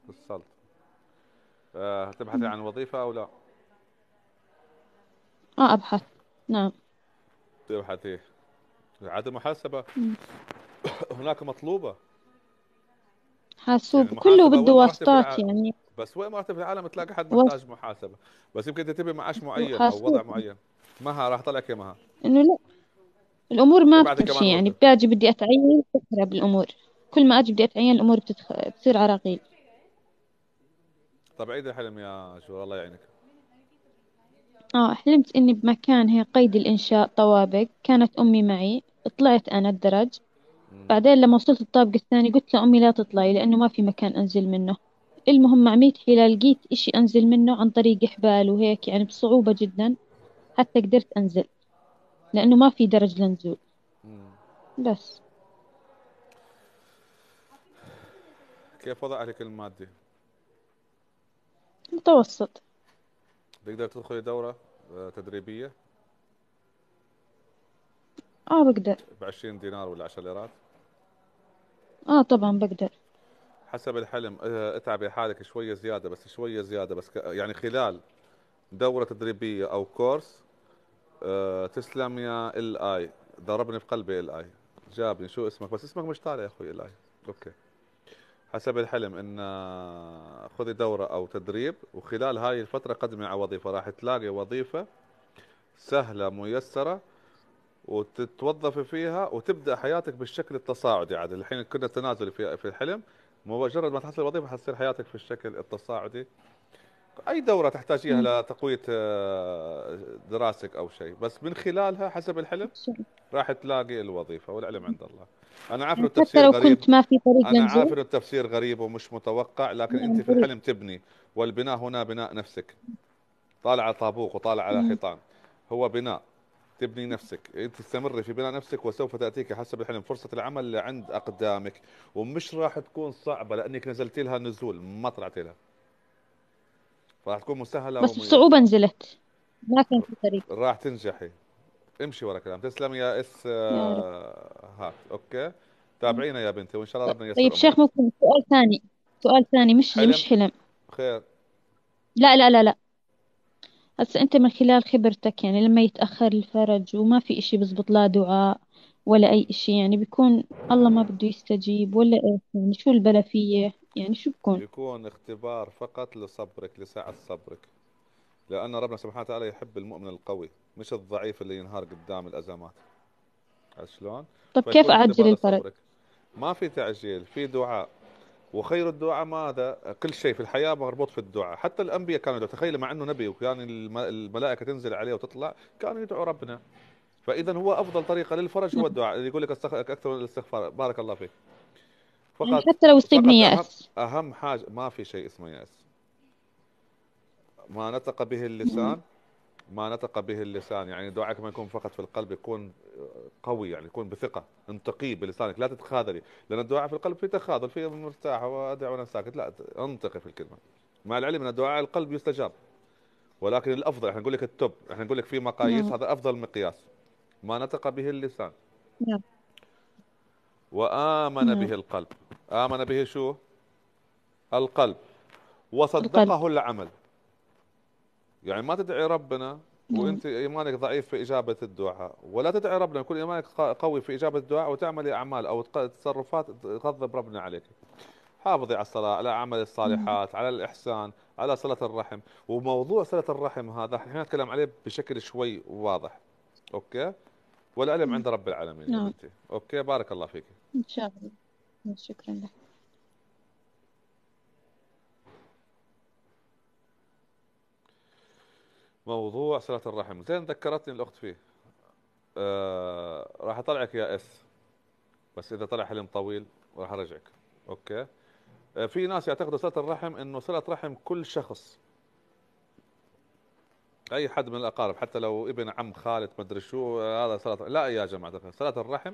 في السلط. تبحثي عن وظيفة أو لا؟ أبحث. نعم. تبحثي. عاد المحاسبة مم. هناك مطلوبة. يعني حاسوب كله المحاسبة بده وين ما رحت في واسطات يعني. بس وين ما رحت في العالم تلاقي حد واسطة محتاج محاسبة. بس يمكن انت تبي معاش معين او وضع وحاسوب. معين. مها راح طلعك يا مها. إنه لا، الأمور ما ابعثي كمان بتمشي يعني. أردن. باجي بدي أتعين بتخرب الأمور. كل ما أجي بدي أتعين الأمور بتصير عراقيل. طب عيد الحلم يا جور الله يعينك. حلمت إني بمكان هيك قيد الإنشاء طوابق، كانت أمي معي. طلعت أنا الدرج. مم. بعدين لما وصلت الطابق الثاني قلت لأمي لا تطلعي لأنه ما في مكان أنزل منه. المهم مع 100 حيلة لقيت إشي أنزل منه عن طريق حبال وهيك يعني بصعوبة جدا، حتى قدرت أنزل لأنه ما في درج لنزول. مم. بس. كيف وضع أهلك المادي؟ متوسط. تقدر تدخلي دورة تدريبية بقدر. ب 20 دينار ولا 10 ليرات؟ طبعا بقدر. حسب الحلم. اتعبي حالك شوية زيادة، بس شوية زيادة بس يعني خلال دورة تدريبية أو كورس. تسلم يا ال اي. ضربني في قلبي ال اي. جابني. شو اسمك؟ بس اسمك مش طالع يا اخوي ال اي. اوكي. حسب الحلم ان خذي دورة او تدريب، وخلال هاي الفترة قدمي على وظيفة، راح تلاقي وظيفة سهلة ميسرة وتتوظفي فيها وتبدأ حياتك بالشكل التصاعدي. عاد الحين كنا تنازلي في الحلم. مجرد ما تحصل وظيفة حتصير حياتك في الشكل التصاعدي. اي دورة تحتاجيها مم. لتقوية دراستك او شيء، بس من خلالها حسب الحلم راح تلاقي الوظيفة، والعلم عند الله. أنا عارف إنه يعني حتى التفسير لو غريب. كنت ما في طريق أنا عارف لنزول. إنه التفسير غريب ومش متوقع، لكن أنت نعم في غريب. الحلم تبني. والبناء هنا بناء نفسك. طالع على طابوق وطالع على مم. حيطان. هو بناء. تبني نفسك، أنت تستمري في بناء نفسك، وسوف تأتيك حسب الحلم فرصة العمل اللي عند أقدامك. ومش راح تكون صعبة لأنك نزلتي لها نزول ما طلعتي لها. فراح تكون مسهلة بس بصعوبة وميسرة. نزلت، ما كان في طريق. راح تنجحي. امشي ورا كلام. تسلم يا اس يا رب. هات اوكي. تابعينا يا بنتي وان شاء الله ربنا طيب ييسر شيخ، امورك. ممكن سؤال ثاني؟ سؤال ثاني، حلم. مش حلم. خير. لا لا لا لا. هسا أنت من خلال خبرتك يعني لما يتأخر الفرج وما في إشي بزبط، لا دعاء ولا أي إشي، يعني بيكون الله ما بده يستجيب ولا إيش؟ يعني شو البلا فيه؟ يعني شو بكون؟ بيكون اختبار فقط لصبرك، لسعة صبرك. لأن ربنا سبحانه وتعالى يحب المؤمن القوي، مش الضعيف اللي ينهار قدام الأزمات. عرفت شلون؟ طب كيف فيكون أعجل اختبار الفرج؟ لصبرك. ما في تعجيل، في دعاء. وخير الدعاء ماذا؟ كل شيء في الحياة مربوط في الدعاء. حتى الأنبياء كانوا يدعوا. تخيل مع أنه نبي وكان الملائكة تنزل عليه وتطلع، كانوا يدعوا ربنا. فإذا هو أفضل طريقة للفرج هو الدعاء. اللي يقول لك أكثر من الاستغفار. بارك الله فيك. يعني فقط حتى لو يصيبني فقط يأس. أهم حاجة، ما في شيء اسمه يأس. ما نطق به نعم. اللسان، ما نطق به اللسان، يعني دعائك ما يكون فقط في القلب، يكون قوي، يعني يكون بثقة، انطقي بلسانك، لا تتخاذلي، لأن الدعاء في القلب فيه تخاذل، فيه مرتاح وأدعو وأنا ساكت، لا، انطقي في الكلمة، مع العلم أن دعاء القلب يستجاب، ولكن الأفضل احنا نقول لك التوب، احنا نقول لك في مقاييس، نعم. هذا أفضل مقياس. ما نطق به اللسان نعم. وآمن نعم. به القلب. آمن به شو؟ القلب. القلب. وصدقه العمل. يعني ما تدعي ربنا نعم. وانت ايمانك ضعيف في اجابه الدعاء، ولا تدعي ربنا يكون ايمانك قوي في اجابه الدعاء وتعملي اعمال او تصرفات تغضب ربنا عليك. حافظي على الصلاه، على اعمال نعم. الصالحات، على الاحسان، على صله الرحم. وموضوع صله الرحم هذا احنا نتكلم عليه بشكل شوي واضح. اوكي. والعلم عند رب العالمين يا نعم. بنتي. اوكي، بارك الله فيك. إن شاء الله. شكرا لك. موضوع صله الرحم زين ذكرتني الاخت فيه. راح اطلعك يا اس، بس اذا طلع حلم طويل راح ارجعك. اوكي. في ناس يعتقدوا صلة الرحم انه صلة رحم كل شخص، اي حد من الاقارب، حتى لو ابن عم خالد مدري شو، هذا صلة. لا يا جماعة، صلة الرحم،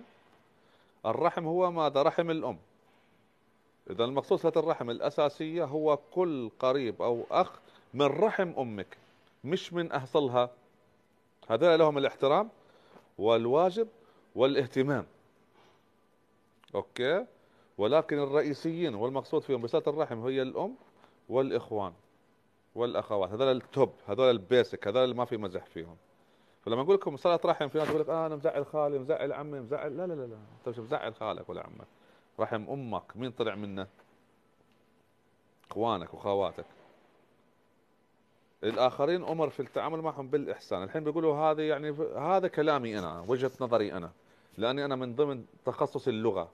الرحم هو ماذا؟ رحم الام. اذا المقصود صلة الرحم الاساسية هو كل قريب او اخ من رحم امك، مش من اهصلها. هذول لهم الاحترام والواجب والاهتمام. اوكي. ولكن الرئيسيين والمقصود فيهم بصلة الرحم هي الام والاخوان والاخوات، هذول التوب، هذول البيسك، هذول اللي ما في مزح فيهم. فلما اقول لكم صلاه رحم، في ناس يقول لك انا مزعل خالي، مزعل عمي، مزعل، لا لا لا لا، انت مش مزعل خالك ولا عمك. رحم امك مين طلع منه؟ اخوانك واخواتك. الاخرين امر في التعامل معهم بالاحسان. الحين بيقولوا هذا، يعني هذا كلامي انا، وجهه نظري انا، لاني انا من ضمن تخصص اللغه،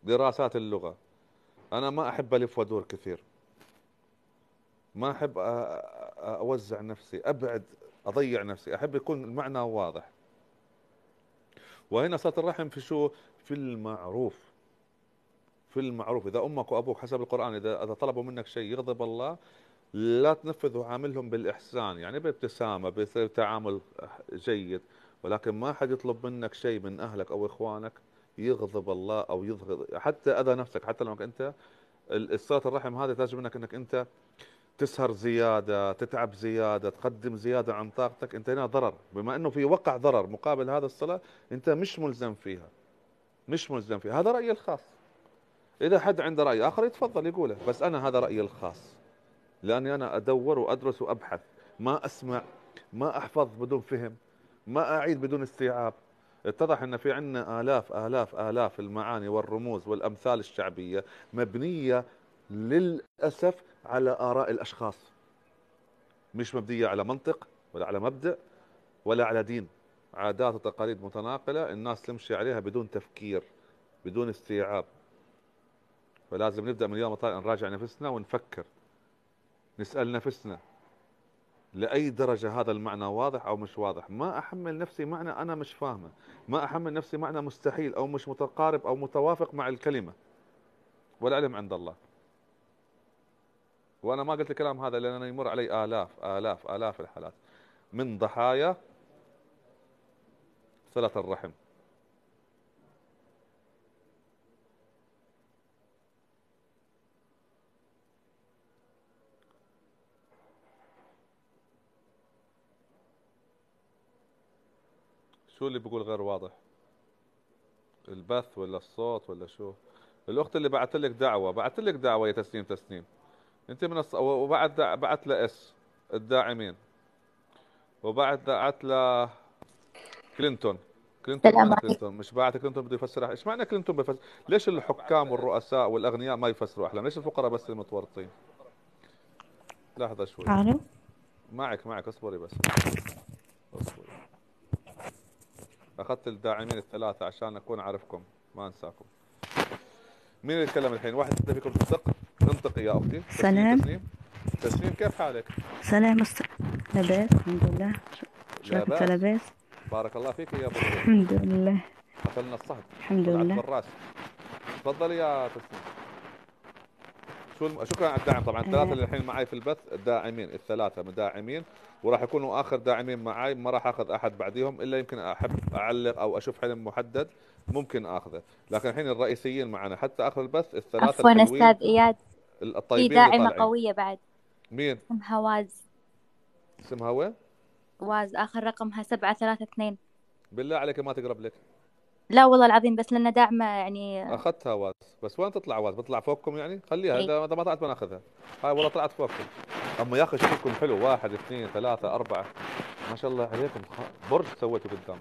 دراسات اللغه. انا ما احب الف وادور كثير، ما احب اوزع نفسي، ابعد، اضيع نفسي، احب يكون المعنى واضح. وهنا صلة الرحم في شو؟ في المعروف. في المعروف. اذا امك وابوك حسب القرآن اذا طلبوا منك شيء يغضب الله، لا تنفذ وعاملهم بالاحسان، يعني بابتسامة، بتعامل جيد. ولكن ما حد يطلب منك شيء من اهلك او اخوانك يغضب الله او يضغط، حتى اذى نفسك، حتى لو انت صلة الرحم هذه تحتاج منك انك انت تسهر زيادة، تتعب زيادة، تقدم زيادة عن طاقتك. انت هنا ضرر، بما انه في وقع ضرر مقابل هذا الصلاة، انت مش ملزم فيها، مش ملزم فيها. هذا رأيي الخاص. اذا حد عنده رأي اخر يتفضل يقوله، بس انا هذا رأيي الخاص، لاني انا ادور وادرس وابحث، ما اسمع، ما احفظ بدون فهم، ما اعيد بدون استيعاب. اتضح ان في عندنا الاف الاف الاف المعاني والرموز والامثال الشعبية مبنية للأسف على آراء الاشخاص، مش مبنية على منطق ولا على مبدأ ولا على دين. عادات وتقاليد متناقلة الناس تمشي عليها بدون تفكير، بدون استيعاب. فلازم نبدأ من اليوم الطالع نراجع نفسنا ونفكر، نسأل نفسنا لأي درجة هذا المعنى واضح أو مش واضح. ما أحمل نفسي معنى أنا مش فاهمه، ما أحمل نفسي معنى مستحيل أو مش متقارب أو متوافق مع الكلمة. والعلم عند الله. وأنا ما قلت الكلام هذا لأن يمر علي آلاف آلاف آلاف الحالات من ضحايا صلة الرحم. شو اللي بيقول غير واضح؟ البث ولا الصوت ولا شو؟ الأخت اللي بعت لك دعوة، بعت لك دعوة يا تسنيم. تسنيم أنت من وبعد بعت له اس الداعمين، وبعد بعت له كلينتون. كلينتون السلام وين عليكم. كلينتون؟ مش بعت كلينتون بده يفسر. ايش معنى كلينتون بيفسر؟ ليش الحكام والرؤساء والاغنياء ما يفسروا احلام؟ ليش الفقراء بس المتورطين؟ لحظه شوي. الو. معك اصبري بس، اصبري. اخذت الداعمين الثلاثه عشان اكون اعرفكم ما انساكم. مين اللي يتكلم الحين؟ واحد فيكم تصدق؟ انطقي يا اختي. سلام. تسنيم كيف حالك؟ سلام لاباس الحمد لله. شو لا رايك باس. لاباس؟ بارك الله فيك يا ابو. الحمد لله. قتلنا الصهد. الحمد طلعت لله. بالراس. تفضلي يا تسنيم. شكرا على الدعم. طبعا الثلاثه اللي الحين معي في البث الداعمين، الثلاثه مداعمين، وراح يكونوا اخر داعمين معي، ما راح اخذ احد بعديهم الا يمكن احب اعلق او اشوف حلم محدد ممكن اخذه، لكن الحين الرئيسيين معنا حتى اخر البث الثلاثه عفوا الحلوين أستاذ إياد، في الطيبين اللي داعمة طالعين. قوية بعد مين اسمها واز. اسمها وين؟ واز آخر رقمها 732. بالله عليك ما تقرب لك. لا والله العظيم، بس لأن داعمة يعني. اخذتها واز، بس وين تطلع واز؟ بتطلع فوقكم يعني؟ خليها، إيه. اذا ما طلعت بناخذها. هاي والله طلعت فوقكم. اما يا اخي شكلكم حلو، 1 2 3 4 ما شاء الله عليكم، برج سويتوا قدام،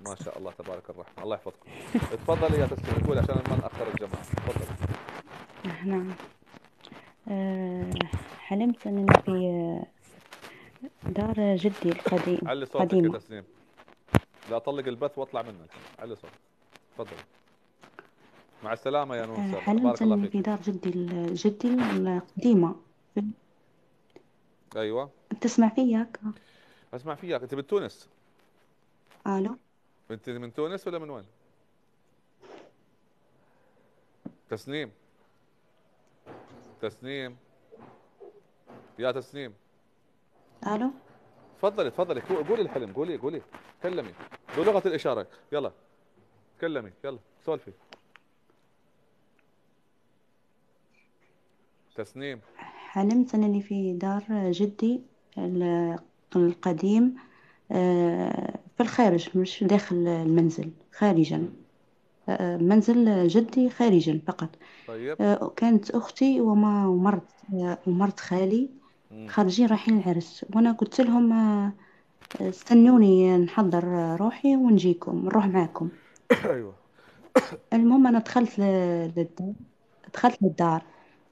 ما شاء الله تبارك الرحمن، الله يحفظكم. تفضلي يا تسليم تقول عشان ما ناخر الجماعه، تفضلي. نعم. حلمت أنني في دار جدي القديم علي صوتك يا قديمة. تسليم، لا اطلق البث واطلع منه الحين. علي صوتك، تفضلي. مع السلامه يا نور سابق، حلمت بارك الله أني فيك. في دار جدي القديمة. ايوه تسمع فيك؟ اسمع فيك. انت من تونس؟ ألو. انت من تونس ولا من وين؟ تسنيم، تسنيم يا تسنيم. ألو. تفضلي تفضلي، قولي الحلم، قولي كلمي بلغة الإشارة، يلا كلمي، يلا سولفي. تسنيم. حلمت أنني في دار جدي القديم، في الخارج مش داخل المنزل، خارجا. منزل جدي خارجا فقط. طيب. كانت أختي ومرت خالي خارجين رايحين العرس، وأنا قلت لهم استنوني نحضر روحي ونجيكم نروح معكم. ايوه. المهم أنا دخلت للدار.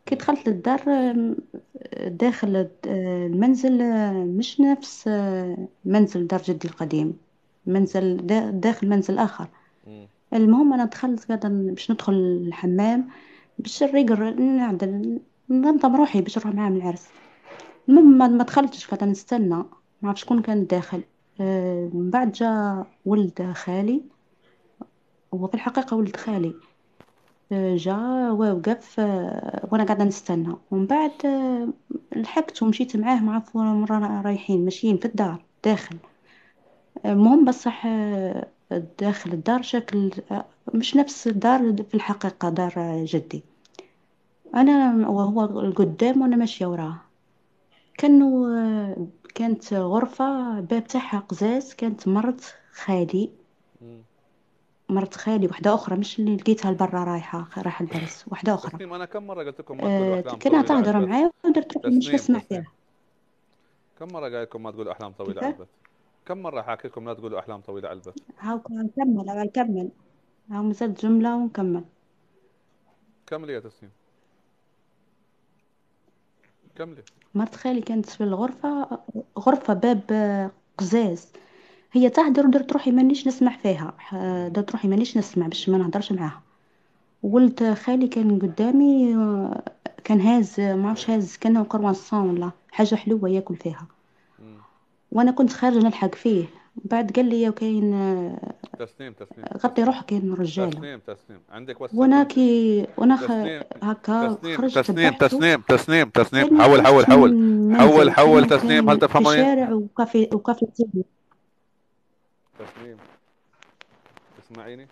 كي دخلت للدار، داخل المنزل، مش نفس منزل دار جدي القديم، منزل داخل منزل آخر. المهم أنا دخلت قاعدة باش ندخل الحمام، باش نعدل ننظم روحي باش نروح معاه من العرس. المهم ما دخلتش، قاعدة نستنى، ما عرف شكون كان داخل. من بعد جاء ولد خالي، هو في الحقيقة ولد خالي. جاء ووقف، وانا قاعده نستنى، ومن بعد لحقت ومشيت معاه مع مرة رايحين ماشيين في الدار داخل. المهم بصح داخل الدار شكل مش نفس الدار في الحقيقة، دار جدي. انا وهو القدام وانا ماشيه وراه. كانت غرفة باب تاعها قزاز. كانت مرت خالي واحدة أخرى، مش اللي لقيتها لبرا رايحة العرس، واحدة أخرى. تسنيم انا كم مرة قلت لكم ما تقولوا احلام كنا طويلة على تهضر البث؟ معاه ودرت روحي مش نسمع تسنيم فيها. كم مرة قايل لكم ما تقولوا احلام طويلة كيف؟ على البث؟ كم مرة حاكي لكم لا تقولوا احلام طويلة على البث؟ هاو نكمل. هاو مازال جملة ونكمل. كملي يا تسنيم، كملي. مرت خالي كانت في الغرفة، غرفة باب قزاز. هي تهدر ودرت روحي مانيش نسمع فيها. درت روحي مانيش نسمع باش ما نهدرش معاها. ولد خالي كان قدامي، كان هاز ما عرفش هاز كانه كرواسون ولا حاجة حلوة ياكل فيها. وانا كنت خارجة نلحق فيه. بعد قال لي كاين تسنيم غطي روحك كاين رجالة. تسنيم عندك واتساب؟ وانا تسنيم هكا خرجت تسنيم كان حول خرجت من المنزل حول كأنه تسنيم، هل كان في تفهمني؟ شارع وكافي تيجي. تسنيم تسمعيني؟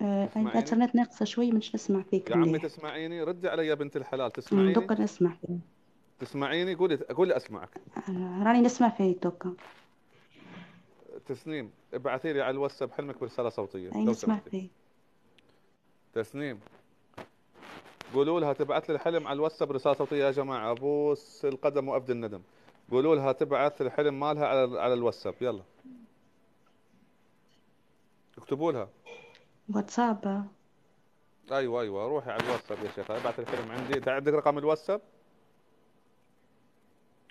الانترنت ناقصة شوي مش نسمع فيك يا عمي منيح. تسمعيني؟ ردي علي يا بنت الحلال، تسمعيني؟ دوكا نسمع فيك. تسمعيني؟ قولي اسمعك. راني نسمع فيك دوكا. تسنيم ابعثي لي على الواتساب حلمك برسالة صوتية أي لو نسمع سمحتي. فيك. تسنيم قولوا لها تبعث لي الحلم على الواتساب رسالة صوتية يا جماعة، ابوس القدم وابدي الندم. قولوا لها تبعث الحلم مالها على الواتساب، يلا اكتبوا لها واتساب. ايوه روحي على الواتساب يا شيخ، ابعث الحلم عندي. انت عندك رقم الواتساب؟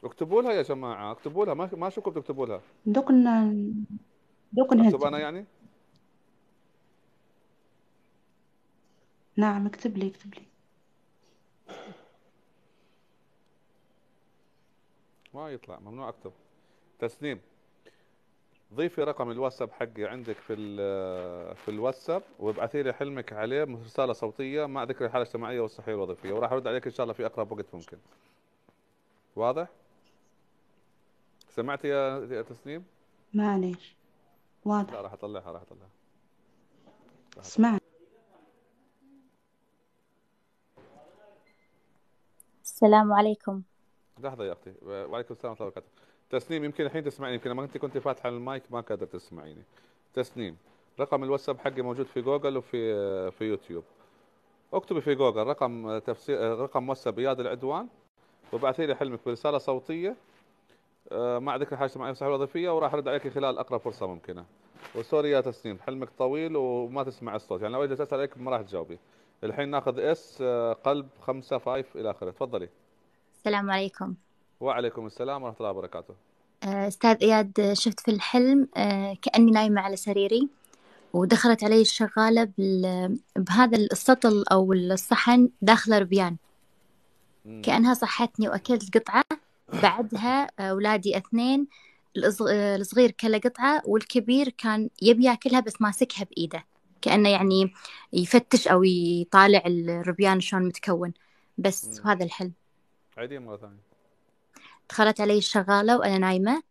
اكتبوا لها يا جماعة، اكتبوا لها، ما شكم تكتبوا لها. دوك اكتب انا يعني؟ نعم اكتب لي. ما يطلع، ممنوع اكتب. تسنيم ضيفي رقم الواتساب حقي عندك في الواتساب، وابعثي لي حلمك عليه رسالة صوتية مع ذكر الحالة الاجتماعية والصحية الوظيفية، وراح ارد عليك ان شاء الله في اقرب وقت ممكن. واضح؟ سمعتي يا تسنيم؟ معليش، لا واضح. راح اطلعها، راح اطلعها. اسمع. السلام عليكم. لحظة يا اختي، وعليكم السلام ورحمة الله وبركاته. تسنيم يمكن الحين تسمعيني، يمكن لما انت كنت فاتحة المايك ما قدرت تسمعيني. تسنيم، رقم الواتساب حقي موجود في جوجل وفي يوتيوب. اكتبي في جوجل رقم تفسير، رقم واتساب اياد العدوان، وابعثي لي حلمك برسالة صوتية مع ذكر حاجة اجتماعية وصحية وظيفية، وراح ارد عليك خلال اقرب فرصة ممكنة. وسوري يا تسنيم، حلمك طويل وما تسمع الصوت، يعني لو اجي اسال عليك ما راح تجاوبي. الحين ناخذ قلب 5 5 الى اخره، تفضلي. السلام عليكم. وعليكم السلام ورحمة الله وبركاته. أستاذ إياد، شفت في الحلم كأني نايمة على سريري، ودخلت علي الشغالة بهذا السطل أو الصحن داخله ربيان، كأنها صحتني وأكلت قطعة. بعدها أولادي 2، الصغير كله قطعة، والكبير كان يبي ياكلها بس ماسكها بإيده، كأنه يعني يفتش أو يطالع الربيان شلون متكون. بس هذا الحلم. عيدي مرة ثانية. دخلت علي الشغالة وأنا نايمة،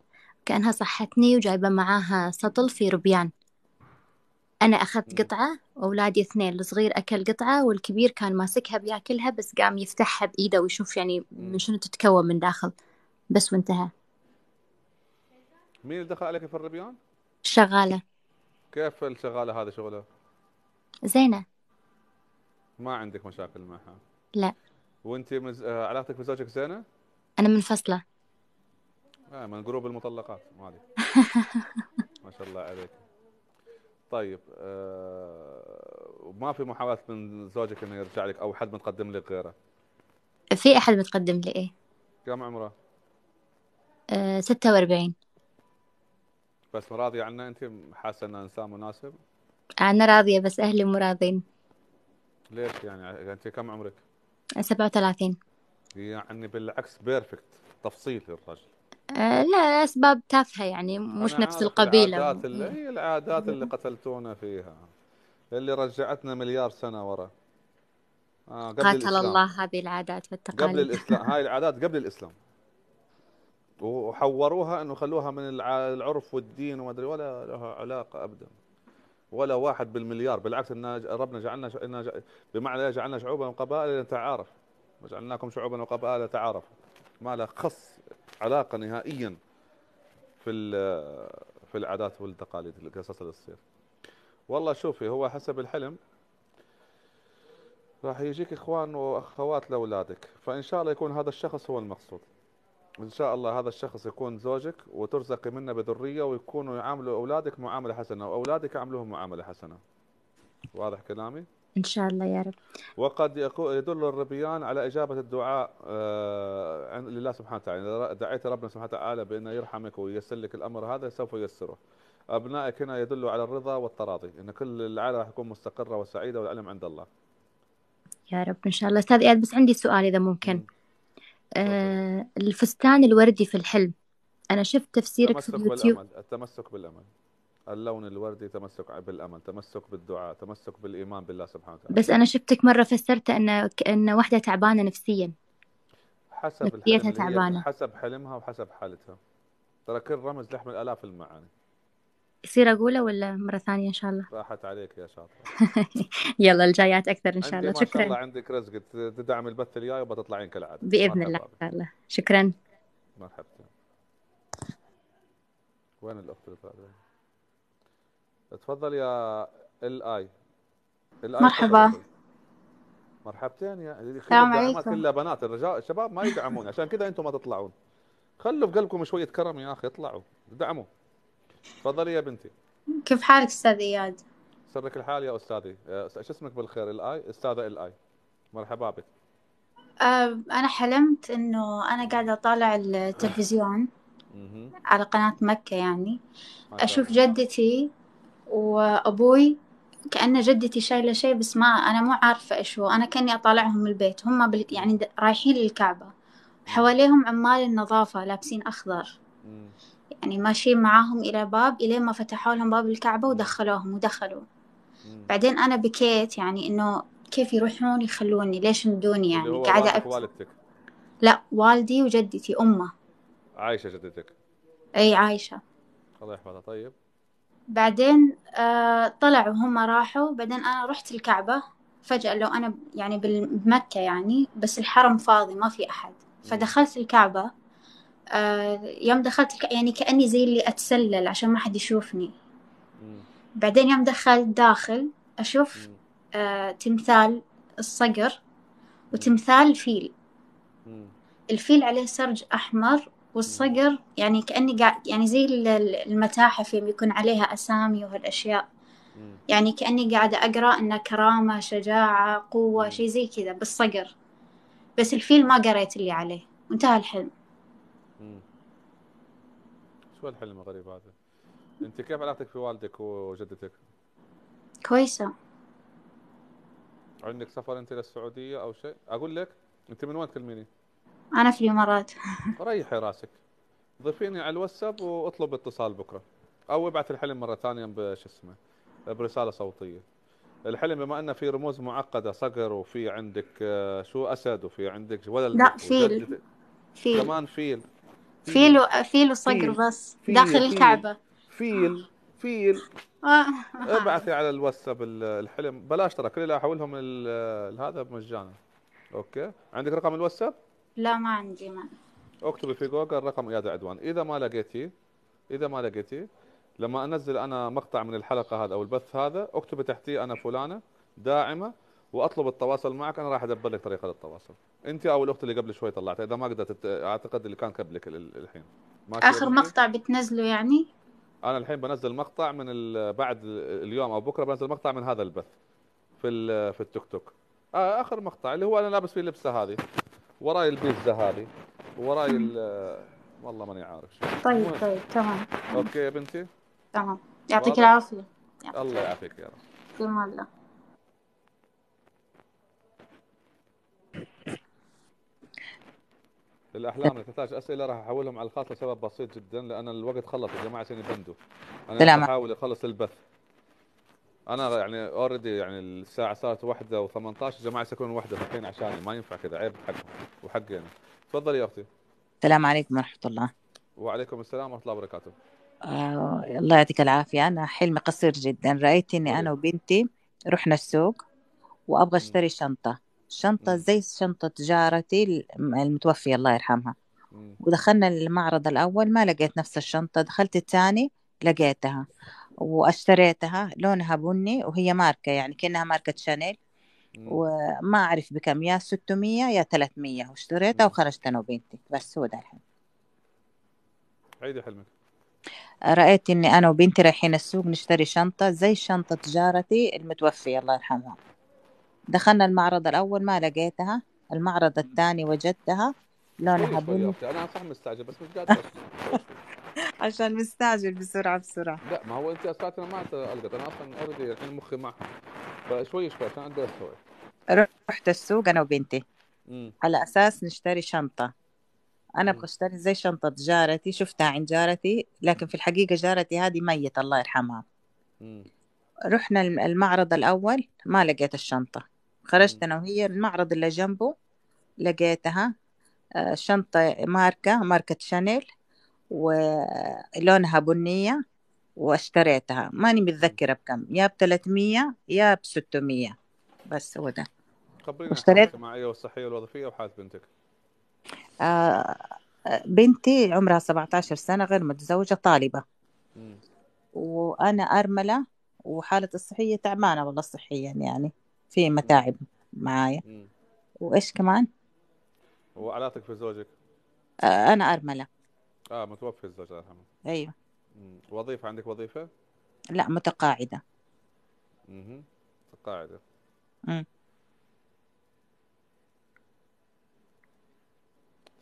كأنها صحتني وجايبة معاها سطل في ربيان. أنا أخذت قطعة، وأولادي 2، الصغير أكل قطعة والكبير كان ماسكها بياكلها، بس قام يفتحها بإيده ويشوف يعني من شنو تتكون من داخل، بس وانتهى. مين اللي دخل عليك في الربيان؟ الشغالة. كيف الشغالة هذا شغله؟ زينة. ما عندك مشاكل معها؟ لا. وانت علاقتك بزوجك زينة؟ أنا منفصلة. من جروب المطلقات مالي. ما شاء الله عليك. طيب ما في محاولات من زوجك انه يرجع لك، او حد متقدم لك غيره؟ في أحد متقدم لي؟ إيه. كم عمره؟ 46. بس راضية عنه؟ انت حاسة انه انسان مناسب؟ أنا راضية بس أهلي مو راضين. ليش يعني انت كم عمرك؟ 37. يعني بالعكس بيرفكت، تفصيل للرجل. لا، أسباب تافهة يعني، مش أنا نفس عارف القبيلة. هي العادات اللي قتلتونا فيها، اللي رجعتنا مليار سنة ورا. قبل قاتل الإسلام. الله هذه العادات قبل والتقاليد. الإسلام، هاي العادات قبل الإسلام، وحوروها انه خلوها من العرف والدين وما ادري، ولا لها علاقة ابدا، ولا واحد بالمليار. بالعكس ان ربنا جعلنا بمعنى جعلنا شعوبا وقبائل لنتعارف، وجعلناكم شعوبا وقبائل لتعارفوا. ما له خص علاقة نهائيا في العادات والتقاليد، القصص اللي تصير. والله شوفي، هو حسب الحلم راح يجيك اخوان واخوات لاولادك، فان شاء الله يكون هذا الشخص هو المقصود. إن شاء الله هذا الشخص يكون زوجك، وترزقي منه بذرية، ويكونوا يعاملوا أولادك معاملة حسنة، وأولادك يعاملوهم معاملة حسنة. واضح كلامي؟ إن شاء الله يا رب. وقد يدل الربيان على إجابة الدعاء لله سبحانه وتعالى. إذا دعيت ربنا سبحانه وتعالى بأنه يرحمك وييسر لك الأمر هذا سوف ييسره. أبنائك هنا يدلوا على الرضا والتراضي، إن كل العائلة راح تكون مستقرة وسعيدة، والعلم عند الله. يا رب إن شاء الله. أستاذ إياد، بس عندي سؤال إذا ممكن. الفستان الوردي في الحلم، أنا شفت تفسيرك في اليوتيوب. التمسك بالأمل، اللون الوردي تمسك بالأمل، تمسك بالدعاء، تمسك بالإيمان بالله سبحانه وتعالى. بس أنا شفتك مرة فسرت أن واحدة تعبانة نفسيا، حسب نفسيتها الحلم، تعبانة. حسب حلمها وحسب حالتها. ترى كل رمز يحمل آلاف المعاني. يصير أقوله ولا مرة ثانية إن شاء الله؟ راحت عليك يا شاطرة. يلا الجايات أكثر إن شاء الله. ما شاء شكرا. الله عندك رزق، تدعم البث الجاي وبتطلعين كالعادة بإذن الله إن شاء الله. شكرا. مرحبتين. وين الأخت الفاضلة؟ تفضل يا الآي. مرحبا. مرحبتين يا السلام عليكم. كلها بنات، الرجال الشباب ما يدعمون، عشان كذا انتم ما تطلعون. خلوا في قلبكم شوية كرم يا أخي، اطلعوا دعموا. تفضلي يا بنتي. كيف حالك أستاذ إياد؟ سرك الحال يا أستاذي. شو اسمك بالخير؟ الآي، أستاذة الآي. مرحبا بك. أنا حلمت إنه أنا قاعدة أطالع التلفزيون على قناة مكة، يعني أشوف جدتي وأبوي، كأن جدتي شايلة شيء بس أنا مو عارفة إيش هو. أنا كأني أطالعهم البيت، هم يعني رايحين للكعبة، حواليهم عمال النظافة لابسين أخضر. يعني ماشيين معاهم إلى باب إلين ما فتحوا لهم باب الكعبة ودخلوهم ودخلوا. بعدين أنا بكيت يعني إنه كيف يروحون يخلوني، ليش ندوني اللي يعني هو قاعدة والدك أبكي. ووالدتك؟ لا، والدي وجدتي أمه. عايشة جدتك؟ أي عايشة. الله يحفظها. طيب بعدين طلعوا هم راحوا، بعدين أنا رحت الكعبة فجأة، لو أنا يعني بمكة يعني، بس الحرم فاضي ما في أحد. فدخلت الكعبة. يوم دخلت يعني كأني زي اللي أتسلل عشان ما حد يشوفني. بعدين يوم دخلت داخل أشوف تمثال الصقر وتمثال فيل. الفيل عليه سرج أحمر، والصقر يعني كأني قاعد يعني زي المتاحف اللي يكون عليها أسامي وهالأشياء. يعني كأني قاعدة أقرأ إنه كرامة، شجاعة، قوة، شي زي كذا بالصقر. بس الفيل ما قريت اللي عليه، وانتهى الحلم. شو الحلم الغريب هذا؟ انت كيف علاقتك في والدك وجدتك؟ كويسة. عندك سفر انت للسعودية او شيء؟ اقول لك انت من وين تكلميني؟ أنا في الإمارات. ريحي راسك، ضيفيني على الواتساب واطلب اتصال بكره، او ابعث الحلم مرة ثانية بش اسمه برسالة صوتية. الحلم بما انه في رموز معقدة، صقر وفي عندك شو اسد، وفي عندك لا، ولدك فيل. وجدتك فيل. كمان فيل. فيل وصقر فيل بس داخل فيل فيل الكعبة. فيل فيل. آه. ابعثي على الواتساب الحلم، بلاش ترى، كل اللي احولهم هذا مجانا. اوكي، عندك رقم الواتساب؟ لا، ما عندي. ما اكتبي في جوجل رقم اياد عدوان. اذا ما لقيتي لما انزل انا مقطع من الحلقه هذا او البث هذا، اكتبي تحتيه انا فلانه داعمه واطلب التواصل معك، انا راح ادبر لك طريقه للتواصل، انت او الاخت اللي قبل شوي طلعتها، اذا ما قدرت اعتقد اللي كان قبلك الحين. ماشي يا آخر بنتي؟ مقطع بتنزله يعني؟ انا الحين بنزل مقطع من بعد اليوم او بكره بنزل مقطع من هذا البث في التيك توك. اخر مقطع اللي هو انا لابس فيه اللبسه هذه، وراي البيتزا هذه، وراي والله ماني عارف شو. طيب المهم، طيب، تمام. اوكي يا بنتي، تمام. يعطيك واضح. العافية. الله يعافيك يا رب. في أمان الله. الاحلام تحتاج اسئله، راح احولهم على الخاص لسبب بسيط جدا، لان الوقت خلص يا جماعه عشان يبندوا. انا سلام. بحاول اخلص البث. انا يعني اوريدي يعني الساعه صارت 1:18 يا جماعه، سيكون 1 الحين عشاني، ما ينفع كذا، عيب حقهم وحقي انا. تفضلي يا اختي. السلام عليكم ورحمة الله. وعليكم السلام ورحمه الله وبركاته. الله يعطيك العافية. أنا حلمي قصير جدا. رأيت إني أنا وبنتي رحنا السوق وأبغى أشتري شنطة زي شنطة جارتي المتوفية الله يرحمها. ودخلنا المعرض الأول ما لقيت نفس الشنطة، دخلت الثاني لقيتها واشتريتها. لونها بني وهي ماركة يعني كأنها ماركة شانيل، وما أعرف بكم، يا 600 يا 300، واشتريتها وخرجت أنا وبنتي. بس هو ده الحين. عيدي حلمك. رأيت إني أنا وبنتي رايحين السوق نشتري شنطة زي شنطة جارتي المتوفية الله يرحمها. دخلنا المعرض الأول ما لقيتها، المعرض الثاني وجدتها لونها شوي يا بني. اختي، انا صح مستعجل بس مش قادر عشان مستعجل بسرعة. لا ما هو انت اساسا ما القط، انا اصلا اوريدي الحين مخي معها، فشوي شوي عشان اقدر استوعب. رحت السوق أنا وبنتي على أساس نشتري شنطة. أنا أبغى أشتري زي شنطة جارتي، شفتها عند جارتي لكن في الحقيقة جارتي هذه ميت الله يرحمها. رحنا المعرض الأول ما لقيت الشنطة، خرجت أنا وهي المعرض اللي جنبه لقيتها. شنطة ماركة شانيل ولونها بنية، واشتريتها ماني متذكرة بكم، يا ب300 يا ب600. بس هو ده. خبريني عن حالتك واشتريت. الاجتماعية والصحية والوظيفية وحالة بنتك. بنتي عمرها 17 سنة، غير متزوجة، طالبة. وأنا أرملة، وحالة الصحية تعبانة والله صحيا، يعني في متاعب معايا. وإيش كمان؟ وعلاقتك في زوجك؟ أنا أرملة. متوفي الزوج الله يرحمه. أيوة. وظيفة، عندك وظيفة؟ لا، متقاعدة. متقاعدة.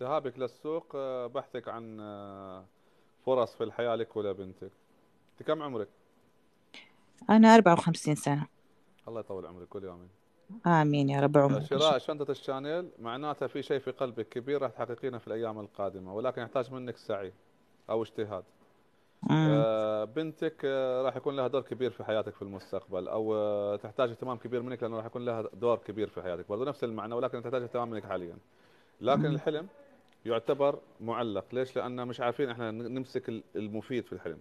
ذهابك للسوق بحثك عن فرص في الحياة لك ولبنتك. انت كم عمرك؟ أنا 54 سنة. الله يطول عمرك كل يومين. آمين يا رب. عمرك. شراء شنطة الشانيل معناته في شيء في قلبك كبير راح تحققينه في الأيام القادمة، ولكن يحتاج منك سعي أو اجتهاد. امم بنتك راح يكون لها دور كبير في حياتك في المستقبل، او تحتاج اهتمام كبير منك، لانه راح يكون لها دور كبير في حياتك، برضه نفس المعنى، ولكن تحتاج اهتمام منك حاليا. لكن أمم. الحلم يعتبر معلق. ليش؟ لان مش عارفين احنا نمسك المفيد في الحلم،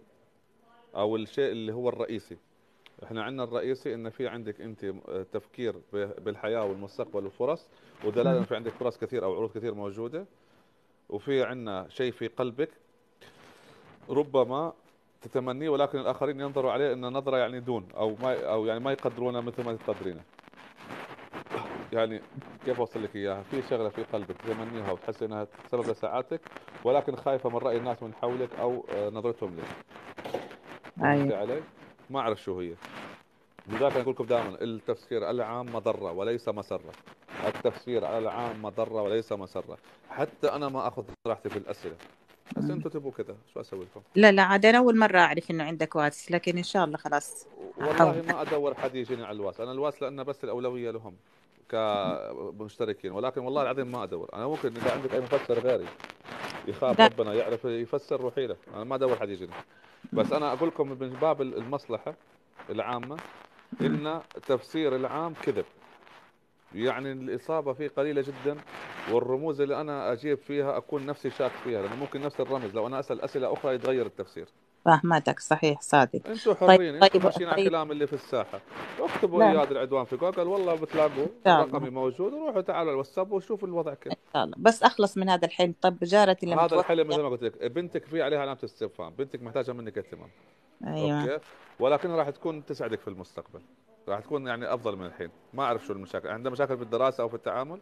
او الشيء اللي هو الرئيسي. احنا عندنا الرئيسي ان في عندك انت تفكير بالحياه والمستقبل والفرص، ودلاله إن في عندك فرص كثير او عروض كثير موجوده، وفي عندنا شيء في قلبك ربما تتمنيه، ولكن الاخرين ينظروا عليه ان نظره يعني دون، او يعني ما يقدرونه مثل ما تقدرينه. يعني كيف اوصل لك اياها؟ في شغله في قلبك تتمنيها وتحس انها سبب لسعادتك، ولكن خايفه من راي الناس من حولك او نظرتهم لك. فهمت ايوه علي؟ ما اعرف شو هي. لذلك انا اقول لكم دائما التفسير العام مضره وليس مسره. التفسير العام مضره وليس مسره. حتى انا ما اخذ راحتي في الاسئله، بس أمم. انتم تبوا كذا، شو اسوي لكم؟ لا لا، عاد انا اول مره اعرف انه عندك واتس، لكن ان شاء الله خلاص والله احاول. ما ادور حد يجيني على الواس، انا الواس لانه بس الاولويه لهم كمشتركين، ولكن والله العظيم ما ادور. انا ممكن اذا عندك اي مفسر غيري يخاف لا ربنا يعرف يفسر، روحي له، انا ما ادور حد يجيني. بس انا اقول لكم من باب المصلحه العامه ان تفسير العام كذب، يعني الإصابة فيه قليلة جدا، والرموز اللي أنا أجيب فيها أكون نفسي شاك فيها، لأنه ممكن نفس الرمز لو أنا أسأل أسئلة أخرى يتغير التفسير. فاهمتك، صحيح صادق. أنتوا طيب حرين، أنتوا طيب ماشيين على طيب. الكلام اللي في الساحة. اكتبوا لا لا، إياد العدوان في جوجل، والله بتلاقوا ان شاء الله رقمي موجود، وروحوا تعالوا على الواتساب وشوفوا الوضع كيف. ان شاء الله، بس اخلص من هذا الحلم. طب جارتي اللي هذا الحلم متوفيه. مثل ما قلت لك، بنتك في عليها علامة استفهام، بنتك محتاجة منك اهتمام. ايوه أوكي، ولكن راح تكون تسعدك في المستقبل، راح تكون يعني أفضل من الحين. ما أعرف شو المشاكل، عندها مشاكل في الدراسة أو في التعامل؟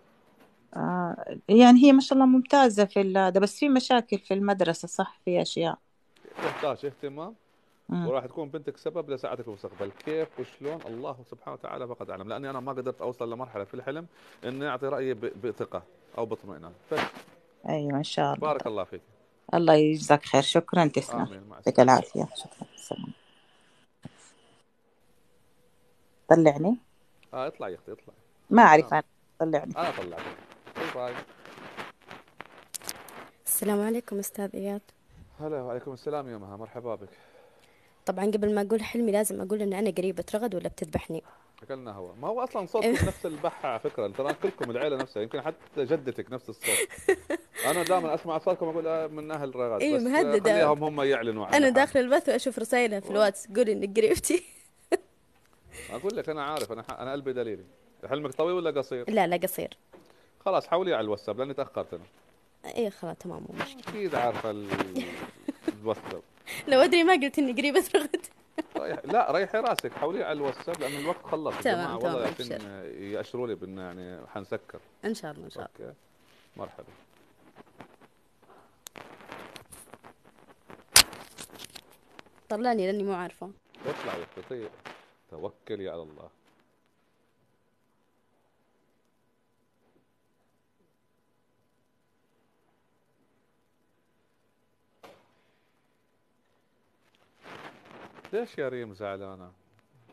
يعني هي ما شاء الله ممتازة في هذا، بس في مشاكل في المدرسة، صح، في أشياء. تحتاج اهتمام، مم. وراح تكون بنتك سبب لسعادتك في المستقبل. كيف وشلون الله سبحانه وتعالى فقد اعلم، لاني انا ما قدرت اوصل لمرحله في الحلم اني اعطي رايي بثقه او باطمئنان. بس أيوة إن شاء الله. بارك الله فيك. الله يجزاك خير، شكرا، تسلم، امين، مع يعطيك السلامه. العافية، شكرا، السلام. طلعني. اطلعي يا اختي اطلعي. ما أعرف نعم، أنا. طلعني. انا طلعتك. باي باي. السلام عليكم أستاذ إياد. هلا، وعليكم السلام يا مها، مرحبا بك. طبعا قبل ما أقول حلمي لازم أقول إن أنا قريبة رغد ولا بتذبحني. اكلنا هوا، ما هو اصلا صوتكم نفس البحة على فكره، ترى كلكم العيله نفسها، يمكن حتى جدتك نفس الصوت. انا دائما اسمع صوتكم اقول من اهل رغد، إيه بس مهددة. خليهم هم يعلنوا عن أنا حال. داخل البث وأشوف رسائلها في الواتس قولي إنك قريبتي. اقول لك انا عارف، انا قلبي دليلي. حلمك طويل ولا قصير؟ لا لا قصير. خلاص حولي على الواتساب لاني تاخرت انا. إيه خلاص تمام مو مشكلة. اكيد عارفه الواتساب. لو أدري ما قلت إني قريبة رغد. لا ريحي راسك، حولي على الواتساب لان الوقت خلص يا جماعه، تمام والله تمام عشان أبشر. ياشروا لي بان يعني حنسكر. إن شاء الله إن شاء الله. اوكي، مرحبا. طلعني لأني مو عارفة. اطلع يا اختي، توكلي على الله. ليش يا ريم زعلانه؟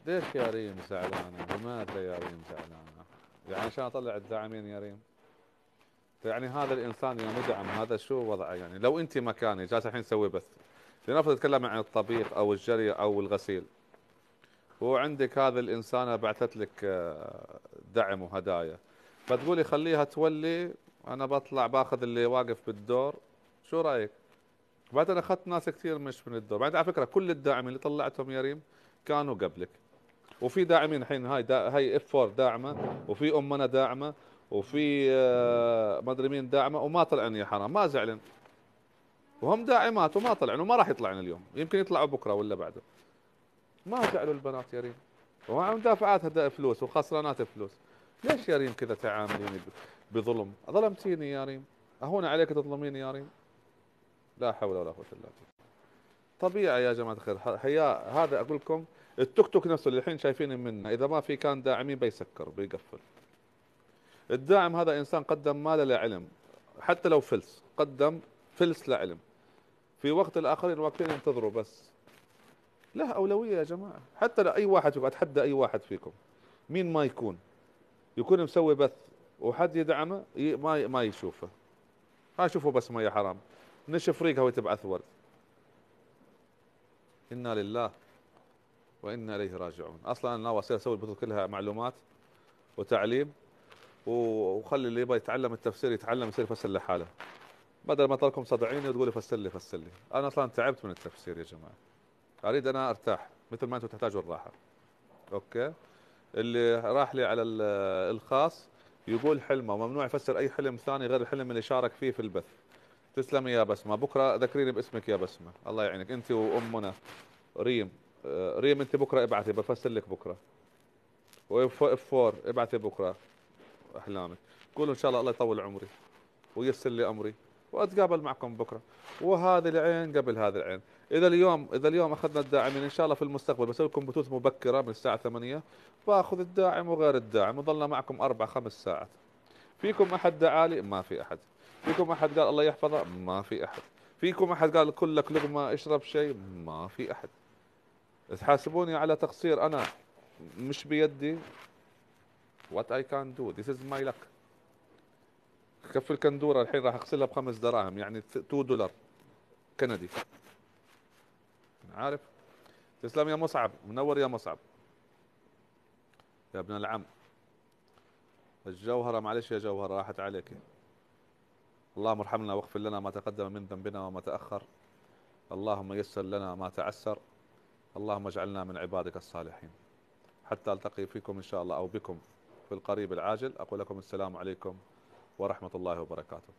ليش يا ريم زعلانه؟ لماذا يا ريم زعلانه؟ يعني عشان اطلع الداعمين يا ريم؟ يعني هذا الانسان يوم يدعم هذا شو وضعه؟ يعني لو انت مكاني جالس الحين تسوي بث، لنفرض تتكلم عن الطبيخ او الجري او الغسيل، وعندك هذا الانسانه بعثت لك دعم وهدايا، فتقولي خليها تولي، انا بطلع باخذ اللي واقف بالدور، شو رايك؟ بعدين اخذت ناس كثير مش من الدور، بعد على فكره كل الداعمين اللي طلعتهم يا ريم كانوا قبلك، وفي داعمين الحين، هاي اف 4 داعمه، وفي امنا داعمه، وفي ما ادري مين داعمه، وما طلعن يا حرام، ما زعلن، وهم داعمات وما طلعن، وما راح يطلعن اليوم، يمكن يطلعوا بكره ولا بعده. ما زعلوا البنات يا ريم، ومع مدافعات فلوس وخسرانات فلوس. ليش يا ريم كذا تعامليني بظلم؟ ظلمتيني يا ريم، اهون عليك تظلميني يا ريم؟ لا حول ولا قوه الا بالله. طبيعي يا جماعه الخير، هذا اقول لكم التوك توك نفسه اللي الحين شايفينه منا، اذا ما في كان داعمين بيسكر بيقفل. الداعم هذا انسان قدم ماله لعلم، حتى لو فلس، قدم فلس لعلم، في وقت الاخرين واقفين ينتظروا بس. له اولويه يا جماعه، حتى لاي واحد فيكم، اتحدى اي واحد فيكم مين ما يكون مسوي بث وحد يدعمه ما يشوفه، ما يشوفه بس ما يا حرام، نشف ريقها وتبعث ورد. إنا لله وإنا إليه راجعون. أصلا أنا ناوي أسوي البطولة كلها معلومات وتعليم، وخلي اللي يبغى يتعلم التفسير يتعلم، يصير يفسر لحاله، بدل ما تضلكم صدعيني وتقولي فسر لي فسر لي. أنا أصلا تعبت من التفسير يا جماعة، أريد أنا أرتاح مثل ما أنتم تحتاجوا الراحة. أوكي. اللي راح لي على الخاص يقول حلمه، وممنوع يفسر أي حلم ثاني غير الحلم اللي شارك فيه في البث. تسلمي يا بسمة، بكرة ذكريني باسمك يا بسمة، الله يعينك أنت وأمنا ريم. ريم أنت بكرة ابعثي بفسر لك بكرة، واف 4 ابعثي بكرة أحلامك. قولوا إن شاء الله الله يطول عمري ويسر لي أمري وأتقابل معكم بكرة، وهذه العين قبل هذه العين. إذا اليوم أخذنا الداعمين إن شاء الله في المستقبل بسوي لكم بثوث مبكرة من الساعة 8، باخذ الداعم وغير الداعم وظلنا معكم 4-5 ساعات. فيكم أحد دعالي؟ ما في أحد. فيكم أحد قال الله يحفظه؟ ما في أحد. فيكم أحد قال كلك لقمة اشرب شيء؟ ما في أحد. تحاسبوني على تقصير أنا مش بيدي. what I can do this is my luck. كف الكندورة الحين راح اغسلها ب5 دراهم، يعني $2 كندي، عارف. تسلم يا مصعب، منور يا مصعب يا ابن العم. الجوهرة معلش يا جوهرة راحت عليك. اللهم ارحمنا واغفر لنا ما تقدم من ذنبنا وما تأخر، اللهم يسر لنا ما تعسر، اللهم اجعلنا من عبادك الصالحين. حتى التقي فيكم ان شاء الله او بكم في القريب العاجل، اقول لكم السلام عليكم ورحمة الله وبركاته.